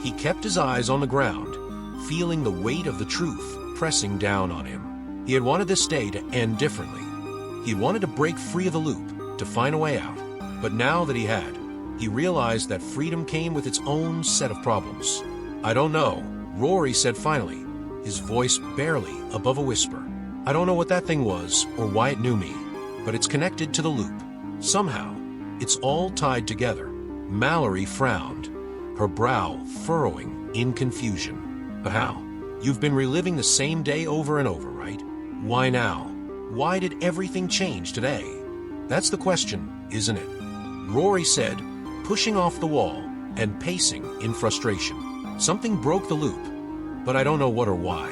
A: He kept his eyes on the ground, feeling the weight of the truth pressing down on him. He had wanted this day to end differently. He wanted to break free of the loop, to find a way out. But now that he had, he realized that freedom came with its own set of problems. "I don't know," Rory said finally, his voice barely above a whisper. "I don't know what that thing was or why it knew me, but it's connected to the loop. Somehow, it's all tied together." Mallory frowned, her brow furrowing in confusion. "But how? You've been reliving the same day over and over, right? Why now? Why did everything change today? That's the question, isn't it?" Rory said, pushing off the wall and pacing in frustration. "Something broke the loop, but I don't know what or why.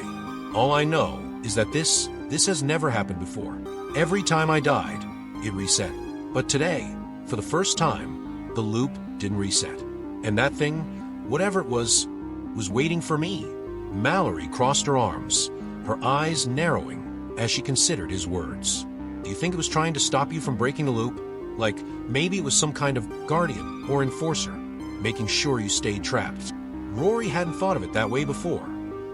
A: All I know is that this has never happened before. Every time I died, it reset. But today, for the first time, the loop didn't reset. And that thing, whatever it was waiting for me. Mallory crossed her arms, her eyes narrowing as she considered his words. Do you think it was trying to stop you from breaking the loop? Like, maybe it was some kind of guardian or enforcer, making sure you stayed trapped. Rory hadn't thought of it that way before,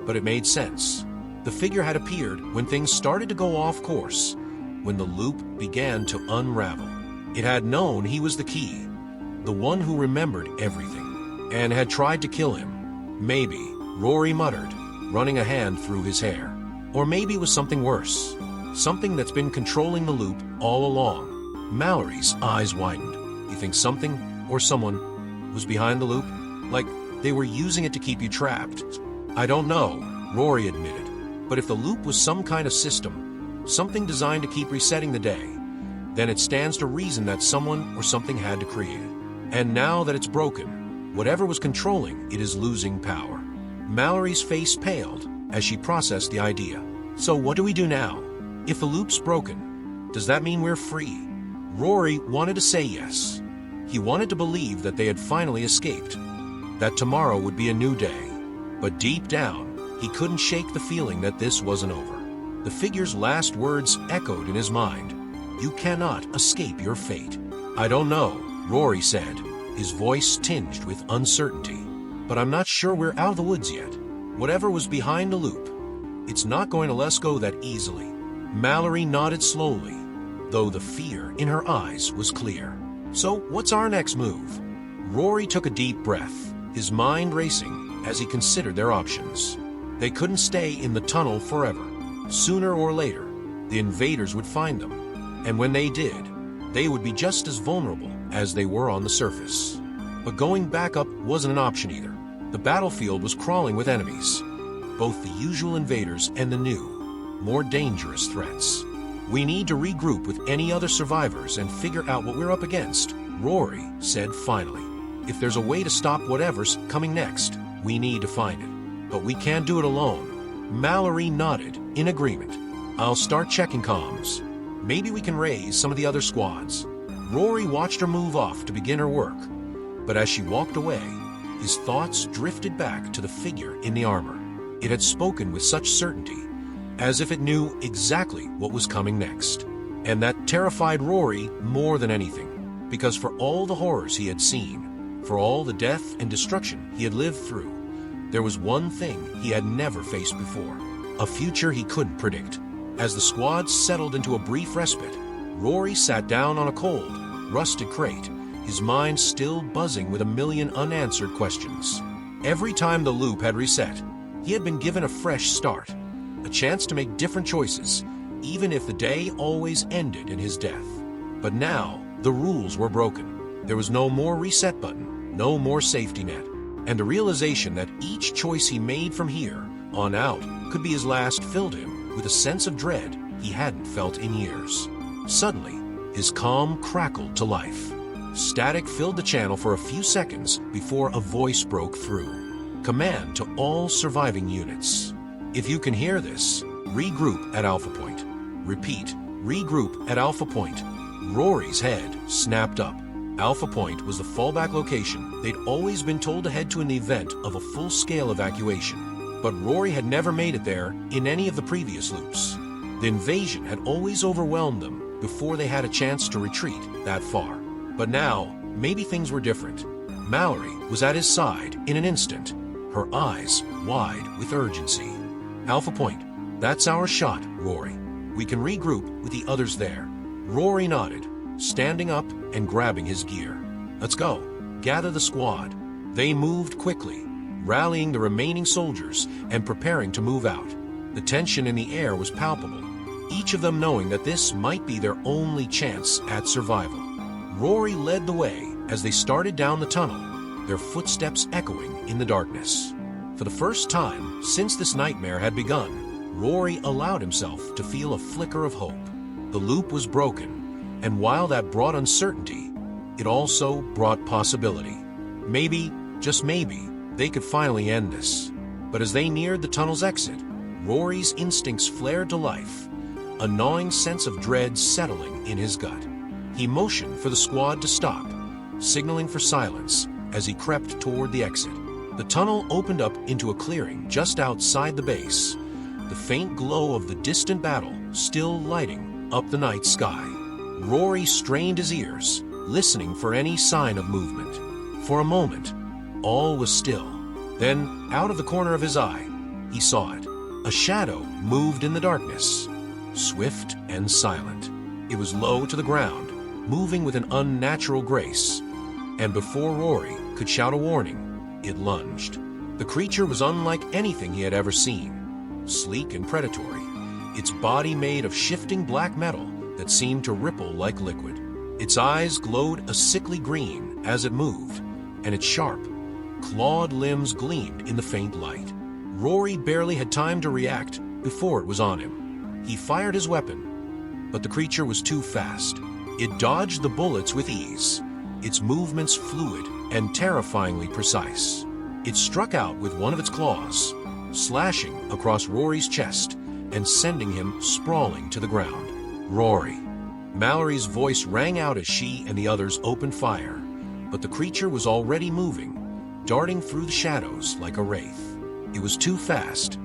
A: but it made sense. The figure had appeared when things started to go off course, when the loop began to unravel. It had known he was the key, the one who remembered everything, and had tried to kill him. Maybe, Rory muttered, running a hand through his hair. Or maybe it was something worse, something that's been controlling the loop all along. Mallory's eyes widened. You think something or someone was behind the loop? Like they were using it to keep you trapped? I don't know, Rory admitted. But if the loop was some kind of system, something designed to keep resetting the day, then it stands to reason that someone or something had to create it. And now that it's broken, whatever was controlling it is losing power. Mallory's face paled as she processed the idea. So what do we do now? If the loop's broken, does that mean we're free? Rory wanted to say yes. He wanted to believe that they had finally escaped, that tomorrow would be a new day. But deep down, he couldn't shake the feeling that this wasn't over. The figure's last words echoed in his mind. You cannot escape your fate. I don't know, Rory said, his voice tinged with uncertainty. But I'm not sure we're out of the woods yet. Whatever was behind the loop, it's not going to let us go that easily. Mallory nodded slowly, though the fear in her eyes was clear. So what's our next move? Rory took a deep breath, his mind racing as he considered their options. They couldn't stay in the tunnel forever. Sooner or later, the invaders would find them. And when they did, they would be just as vulnerable as they were on the surface. But going back up wasn't an option either. The battlefield was crawling with enemies, both the usual invaders and the new, more dangerous threats. We need to regroup with any other survivors and figure out what we're up against, Rory said finally. If there's a way to stop whatever's coming next, we need to find it. But we can't do it alone. Mallory nodded in agreement. I'll start checking comms. Maybe we can raise some of the other squads. Rory watched her move off to begin her work, but as she walked away, his thoughts drifted back to the figure in the armor. It had spoken with such certainty, as if it knew exactly what was coming next. And that terrified Rory more than anything, because for all the horrors he had seen, for all the death and destruction he had lived through, there was one thing he had never faced before, a future he couldn't predict. As the squad settled into a brief respite, Rory sat down on a cold, rusted crate, his mind still buzzing with a million unanswered questions. Every time the loop had reset, he had been given a fresh start, a chance to make different choices, even if the day always ended in his death. But now, the rules were broken. There was no more reset button, no more safety net, and the realization that each choice he made from here on out could be his last filled him with a sense of dread he hadn't felt in years. Suddenly, his calm crackled to life. Static filled the channel for a few seconds before a voice broke through. Command to all surviving units. If you can hear this, regroup at Alpha Point. Repeat, regroup at Alpha Point. Rory's head snapped up. Alpha Point was the fallback location they'd always been told to head to in the event of a full-scale evacuation. But Rory had never made it there in any of the previous loops. The invasion had always overwhelmed them before they had a chance to retreat that far. But now, maybe things were different. Mallory was at his side in an instant, her eyes wide with urgency. Alpha Point, that's our shot, Rory. We can regroup with the others there. Rory nodded, standing up and grabbing his gear. Let's go. Gather the squad. They moved quickly, rallying the remaining soldiers and preparing to move out. The tension in the air was palpable, each of them knowing that this might be their only chance at survival. Rory led the way as they started down the tunnel, their footsteps echoing in the darkness. For the first time since this nightmare had begun, Rory allowed himself to feel a flicker of hope. The loop was broken, and while that brought uncertainty, it also brought possibility. Maybe, just maybe, they could finally end this. But as they neared the tunnel's exit, Rory's instincts flared to life. a gnawing sense of dread settling in his gut. He motioned for the squad to stop, signaling for silence as he crept toward the exit. The tunnel opened up into a clearing just outside the base, the faint glow of the distant battle still lighting up the night sky. Rory strained his ears, listening for any sign of movement. For a moment, all was still. Then, out of the corner of his eye, he saw it. A shadow moved in the darkness, swift and silent. It was low to the ground, moving with an unnatural grace, and before Rory could shout a warning, it lunged. The creature was unlike anything he had ever seen, sleek and predatory, its body made of shifting black metal that seemed to ripple like liquid. Its eyes glowed a sickly green as it moved, and its sharp, clawed limbs gleamed in the faint light. Rory barely had time to react before it was on him. He fired his weapon, but the creature was too fast. It dodged the bullets with ease, its movements fluid and terrifyingly precise. It struck out with one of its claws, slashing across Rory's chest and sending him sprawling to the ground. Rory. Mallory's voice rang out as she and the others opened fire, but the creature was already moving, darting through the shadows like a wraith. It was too fast,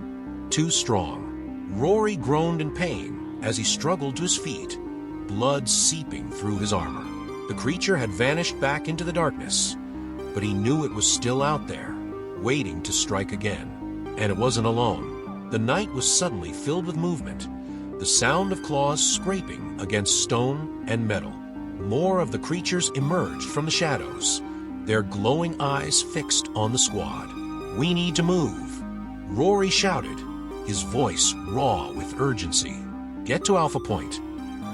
A: too strong. Rory groaned in pain as he struggled to his feet, blood seeping through his armor. The creature had vanished back into the darkness, but he knew it was still out there, waiting to strike again. And it wasn't alone. The night was suddenly filled with movement, the sound of claws scraping against stone and metal. More of the creatures emerged from the shadows, their glowing eyes fixed on the squad. "We need to move," Rory shouted, his voice raw with urgency. "Get to Alpha Point."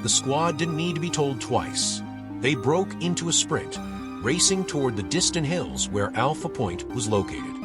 A: The squad didn't need to be told twice. They broke into a sprint, racing toward the distant hills where Alpha Point was located.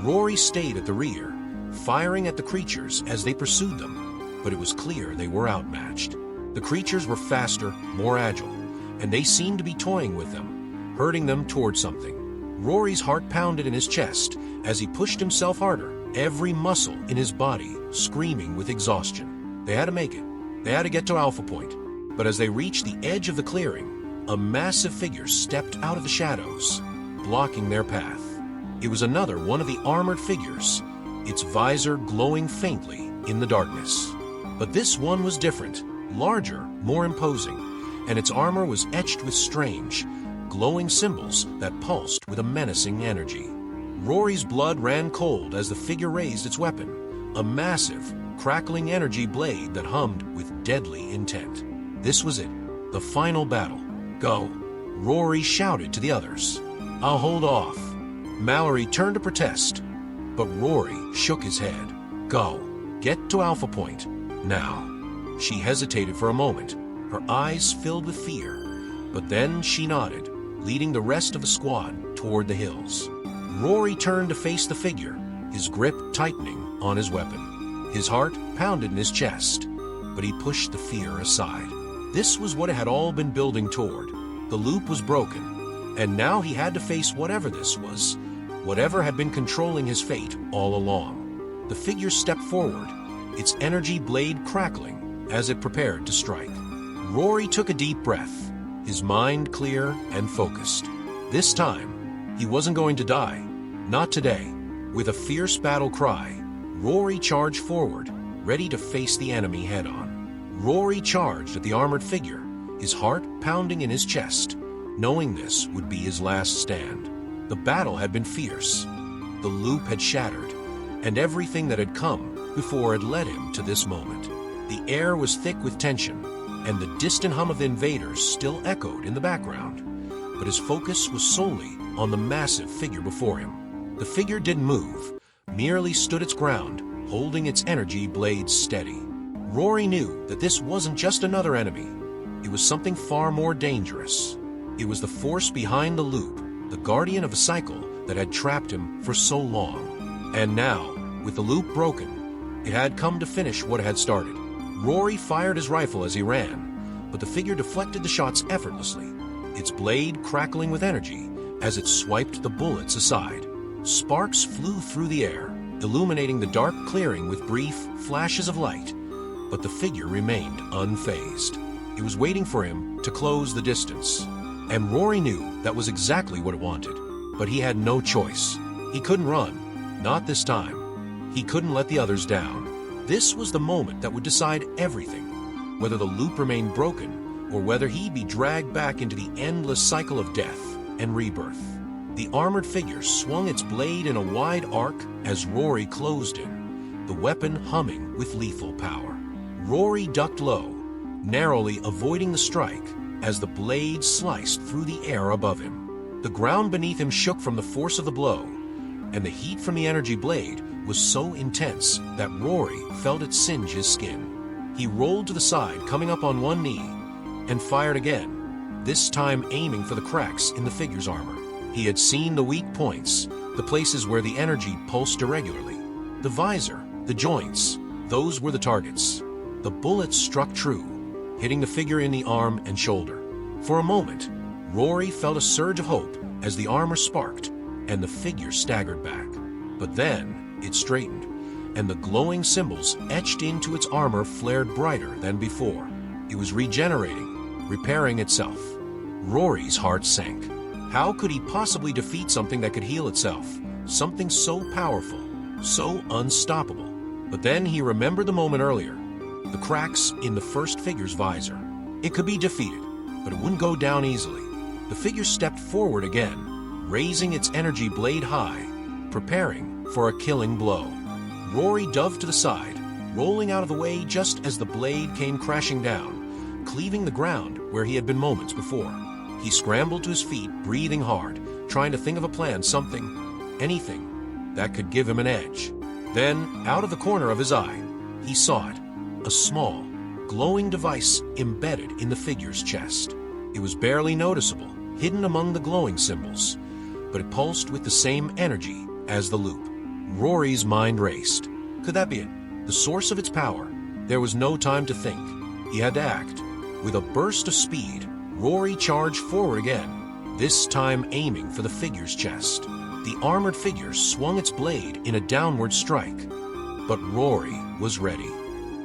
A: Rory stayed at the rear, firing at the creatures as they pursued them, but it was clear they were outmatched. The creatures were faster, more agile, and they seemed to be toying with them, herding them toward something. Rory's heart pounded in his chest as he pushed himself harder, every muscle in his body screaming with exhaustion. They had to make it. They had to get to Alpha Point. But as they reached the edge of the clearing, a massive figure stepped out of the shadows, blocking their path. It was another one of the armored figures, its visor glowing faintly in the darkness. But this one was different, larger, more imposing, and its armor was etched with strange, glowing symbols that pulsed with a menacing energy. Rory's blood ran cold as the figure raised its weapon, a massive, crackling energy blade that hummed with deadly intent. This was it, the final battle. "Go," Rory shouted to the others. "I'll hold off." Mallory turned to protest, but Rory shook his head. "Go. Get to Alpha Point. Now." She hesitated for a moment, her eyes filled with fear, but then she nodded, leading the rest of the squad toward the hills. Rory turned to face the figure, his grip tightening on his weapon. His heart pounded in his chest, but he pushed the fear aside. This was what it had all been building toward. The loop was broken, and now he had to face whatever this was, whatever had been controlling his fate all along. The figure stepped forward, its energy blade crackling as it prepared to strike. Rory took a deep breath, his mind clear and focused. This time, he wasn't going to die. Not today. With a fierce battle cry, Rory charged forward, ready to face the enemy head-on. Rory charged at the armored figure, his heart pounding in his chest, knowing this would be his last stand. The battle had been fierce. The loop had shattered, and everything that had come before had led him to this moment. The air was thick with tension, and the distant hum of the invaders still echoed in the background. But his focus was solely on the massive figure before him. The figure didn't move, merely stood its ground, holding its energy blades steady. Rory knew that this wasn't just another enemy. It was something far more dangerous. It was the force behind the loop, the guardian of a cycle that had trapped him for so long. And now, with the loop broken, it had come to finish what had started. Rory fired his rifle as he ran, but the figure deflected the shots effortlessly, its blade crackling with energy as it swiped the bullets aside. Sparks flew through the air, illuminating the dark clearing with brief flashes of light. but the figure remained unfazed. It was waiting for him to close the distance. And Rory knew that was exactly what it wanted. But he had no choice. He couldn't run. Not this time. He couldn't let the others down. This was the moment that would decide everything. Whether the loop remained broken, or whether he'd be dragged back into the endless cycle of death and rebirth. The armored figure swung its blade in a wide arc as Rory closed in, the weapon humming with lethal power. Rory ducked low, narrowly avoiding the strike as the blade sliced through the air above him. The ground beneath him shook from the force of the blow, and the heat from the energy blade was so intense that Rory felt it singe his skin. He rolled to the side, coming up on one knee, and fired again, this time aiming for the cracks in the figure's armor. He had seen the weak points, the places where the energy pulsed irregularly. The visor, the joints, those were the targets. The bullets struck true, hitting the figure in the arm and shoulder. For a moment, Rory felt a surge of hope as the armor sparked and the figure staggered back. But then it straightened, and the glowing symbols etched into its armor flared brighter than before. It was regenerating, repairing itself. Rory's heart sank. How could he possibly defeat something that could heal itself? Something so powerful, so unstoppable. But then he remembered the moment earlier, the cracks in the first figure's visor. It could be defeated, but it wouldn't go down easily. The figure stepped forward again, raising its energy blade high, preparing for a killing blow. Rory dove to the side, rolling out of the way just as the blade came crashing down, cleaving the ground where he had been moments before. He scrambled to his feet, breathing hard, trying to think of a plan, something, anything, that could give him an edge. Then, out of the corner of his eye, he saw it, a small, glowing device embedded in the figure's chest. It was barely noticeable, hidden among the glowing symbols, but it pulsed with the same energy as the loop. Rory's mind raced. Could that be it? The source of its power? There was no time to think. He had to act. With a burst of speed, Rory charged forward again, this time aiming for the figure's chest. The armored figure swung its blade in a downward strike, but Rory was ready.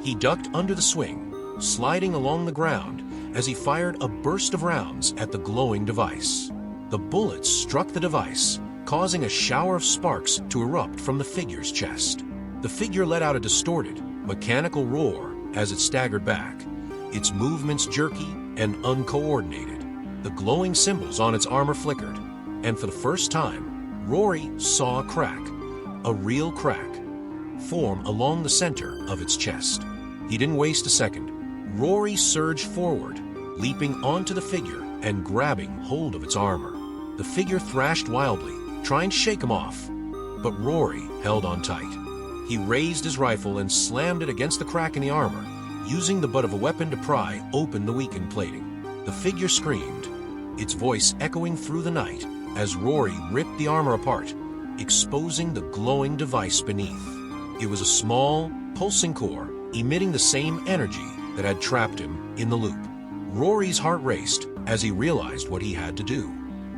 A: He ducked under the swing, sliding along the ground as he fired a burst of rounds at the glowing device. The bullets struck the device, causing a shower of sparks to erupt from the figure's chest. The figure let out a distorted, mechanical roar as it staggered back, its movements jerky and uncoordinated. The glowing symbols on its armor flickered, and for the first time, Rory saw a crack, a real crack, form along the center of its chest. He didn't waste a second. Rory surged forward, leaping onto the figure and grabbing hold of its armor. The figure thrashed wildly, trying to shake him off, but Rory held on tight. He raised his rifle and slammed it against the crack in the armor, using the butt of a weapon to pry open the weakened plating. The figure screamed, its voice echoing through the night as Rory ripped the armor apart, exposing the glowing device beneath. It was a small, pulsing core, emitting the same energy that had trapped him in the loop. Rory's heart raced as he realized what he had to do.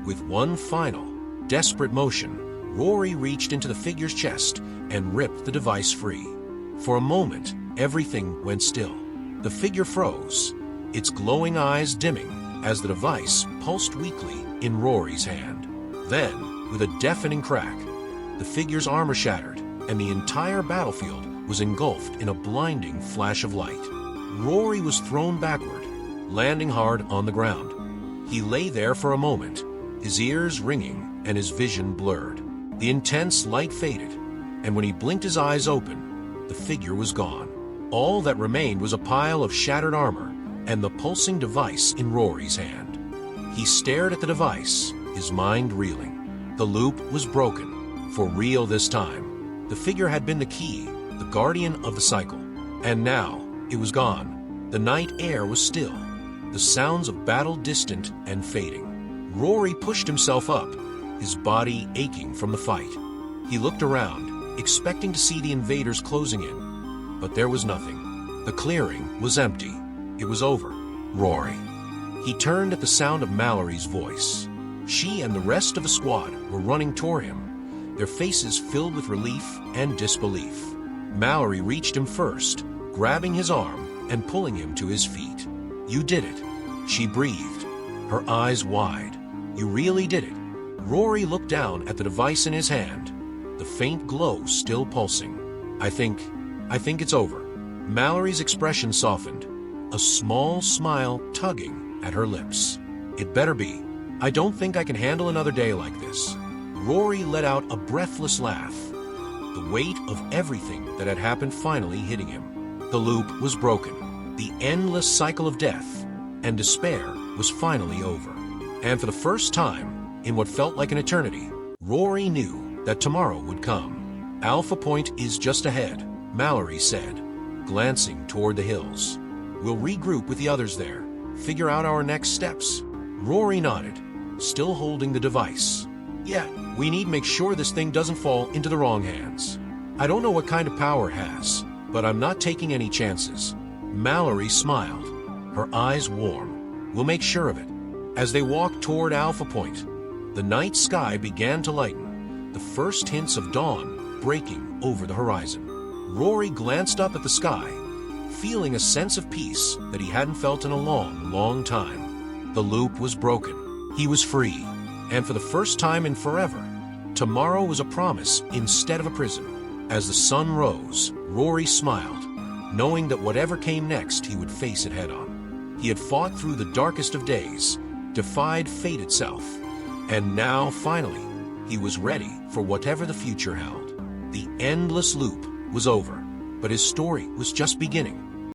A: With one final, desperate motion, Rory reached into the figure's chest and ripped the device free. For a moment, everything went still. The figure froze, its glowing eyes dimming as the device pulsed weakly in Rory's hand. Then, with a deafening crack, the figure's armor shattered, and the entire battlefield was engulfed in a blinding flash of light. Rory was thrown backward, landing hard on the ground. He lay there for a moment, his ears ringing and his vision blurred. The intense light faded, and when he blinked his eyes open, the figure was gone. All that remained was a pile of shattered armor and the pulsing device in Rory's hand. He stared at the device, his mind reeling. The loop was broken, for real this time. The figure had been the key, the guardian of the cycle, and now it was gone. The night air was still, the sounds of battle distant and fading. Rory pushed himself up, his body aching from the fight. He looked around, expecting to see the invaders closing in, but there was nothing. The clearing was empty. It was over. Rory. He turned at the sound of Mallory's voice. She and the rest of the squad were running toward him, their faces filled with relief and disbelief. Mallory reached him first, grabbing his arm and pulling him to his feet. "You did it," she breathed, her eyes wide. "You really did it." Rory looked down at the device in his hand, the faint glow still pulsing. I think it's over." Mallory's expression softened, a small smile tugging at her lips. "It better be. I don't think I can handle another day like this." Rory let out a breathless laugh, the weight of everything that had happened finally hitting him. The loop was broken. The endless cycle of death and despair was finally over. And for the first time, in what felt like an eternity, Rory knew that tomorrow would come. "Alpha Point is just ahead," Mallory said, glancing toward the hills. "We'll regroup with the others there, figure out our next steps." Rory nodded, still holding the device. "Yeah, we need to make sure this thing doesn't fall into the wrong hands. I don't know what kind of power it has, but I'm not taking any chances." Mallory smiled, her eyes warm. "We'll make sure of it." As they walked toward Alpha Point, the night sky began to lighten, the first hints of dawn breaking over the horizon. Rory glanced up at the sky, feeling a sense of peace that he hadn't felt in a long, long time. The loop was broken. He was free, and for the first time in forever, tomorrow was a promise instead of a prison. As the sun rose, Rory smiled, knowing that whatever came next, he would face it head-on. He had fought through the darkest of days, defied fate itself, and now, finally, he was ready for whatever the future held. The endless loop was over, but his story was just beginning.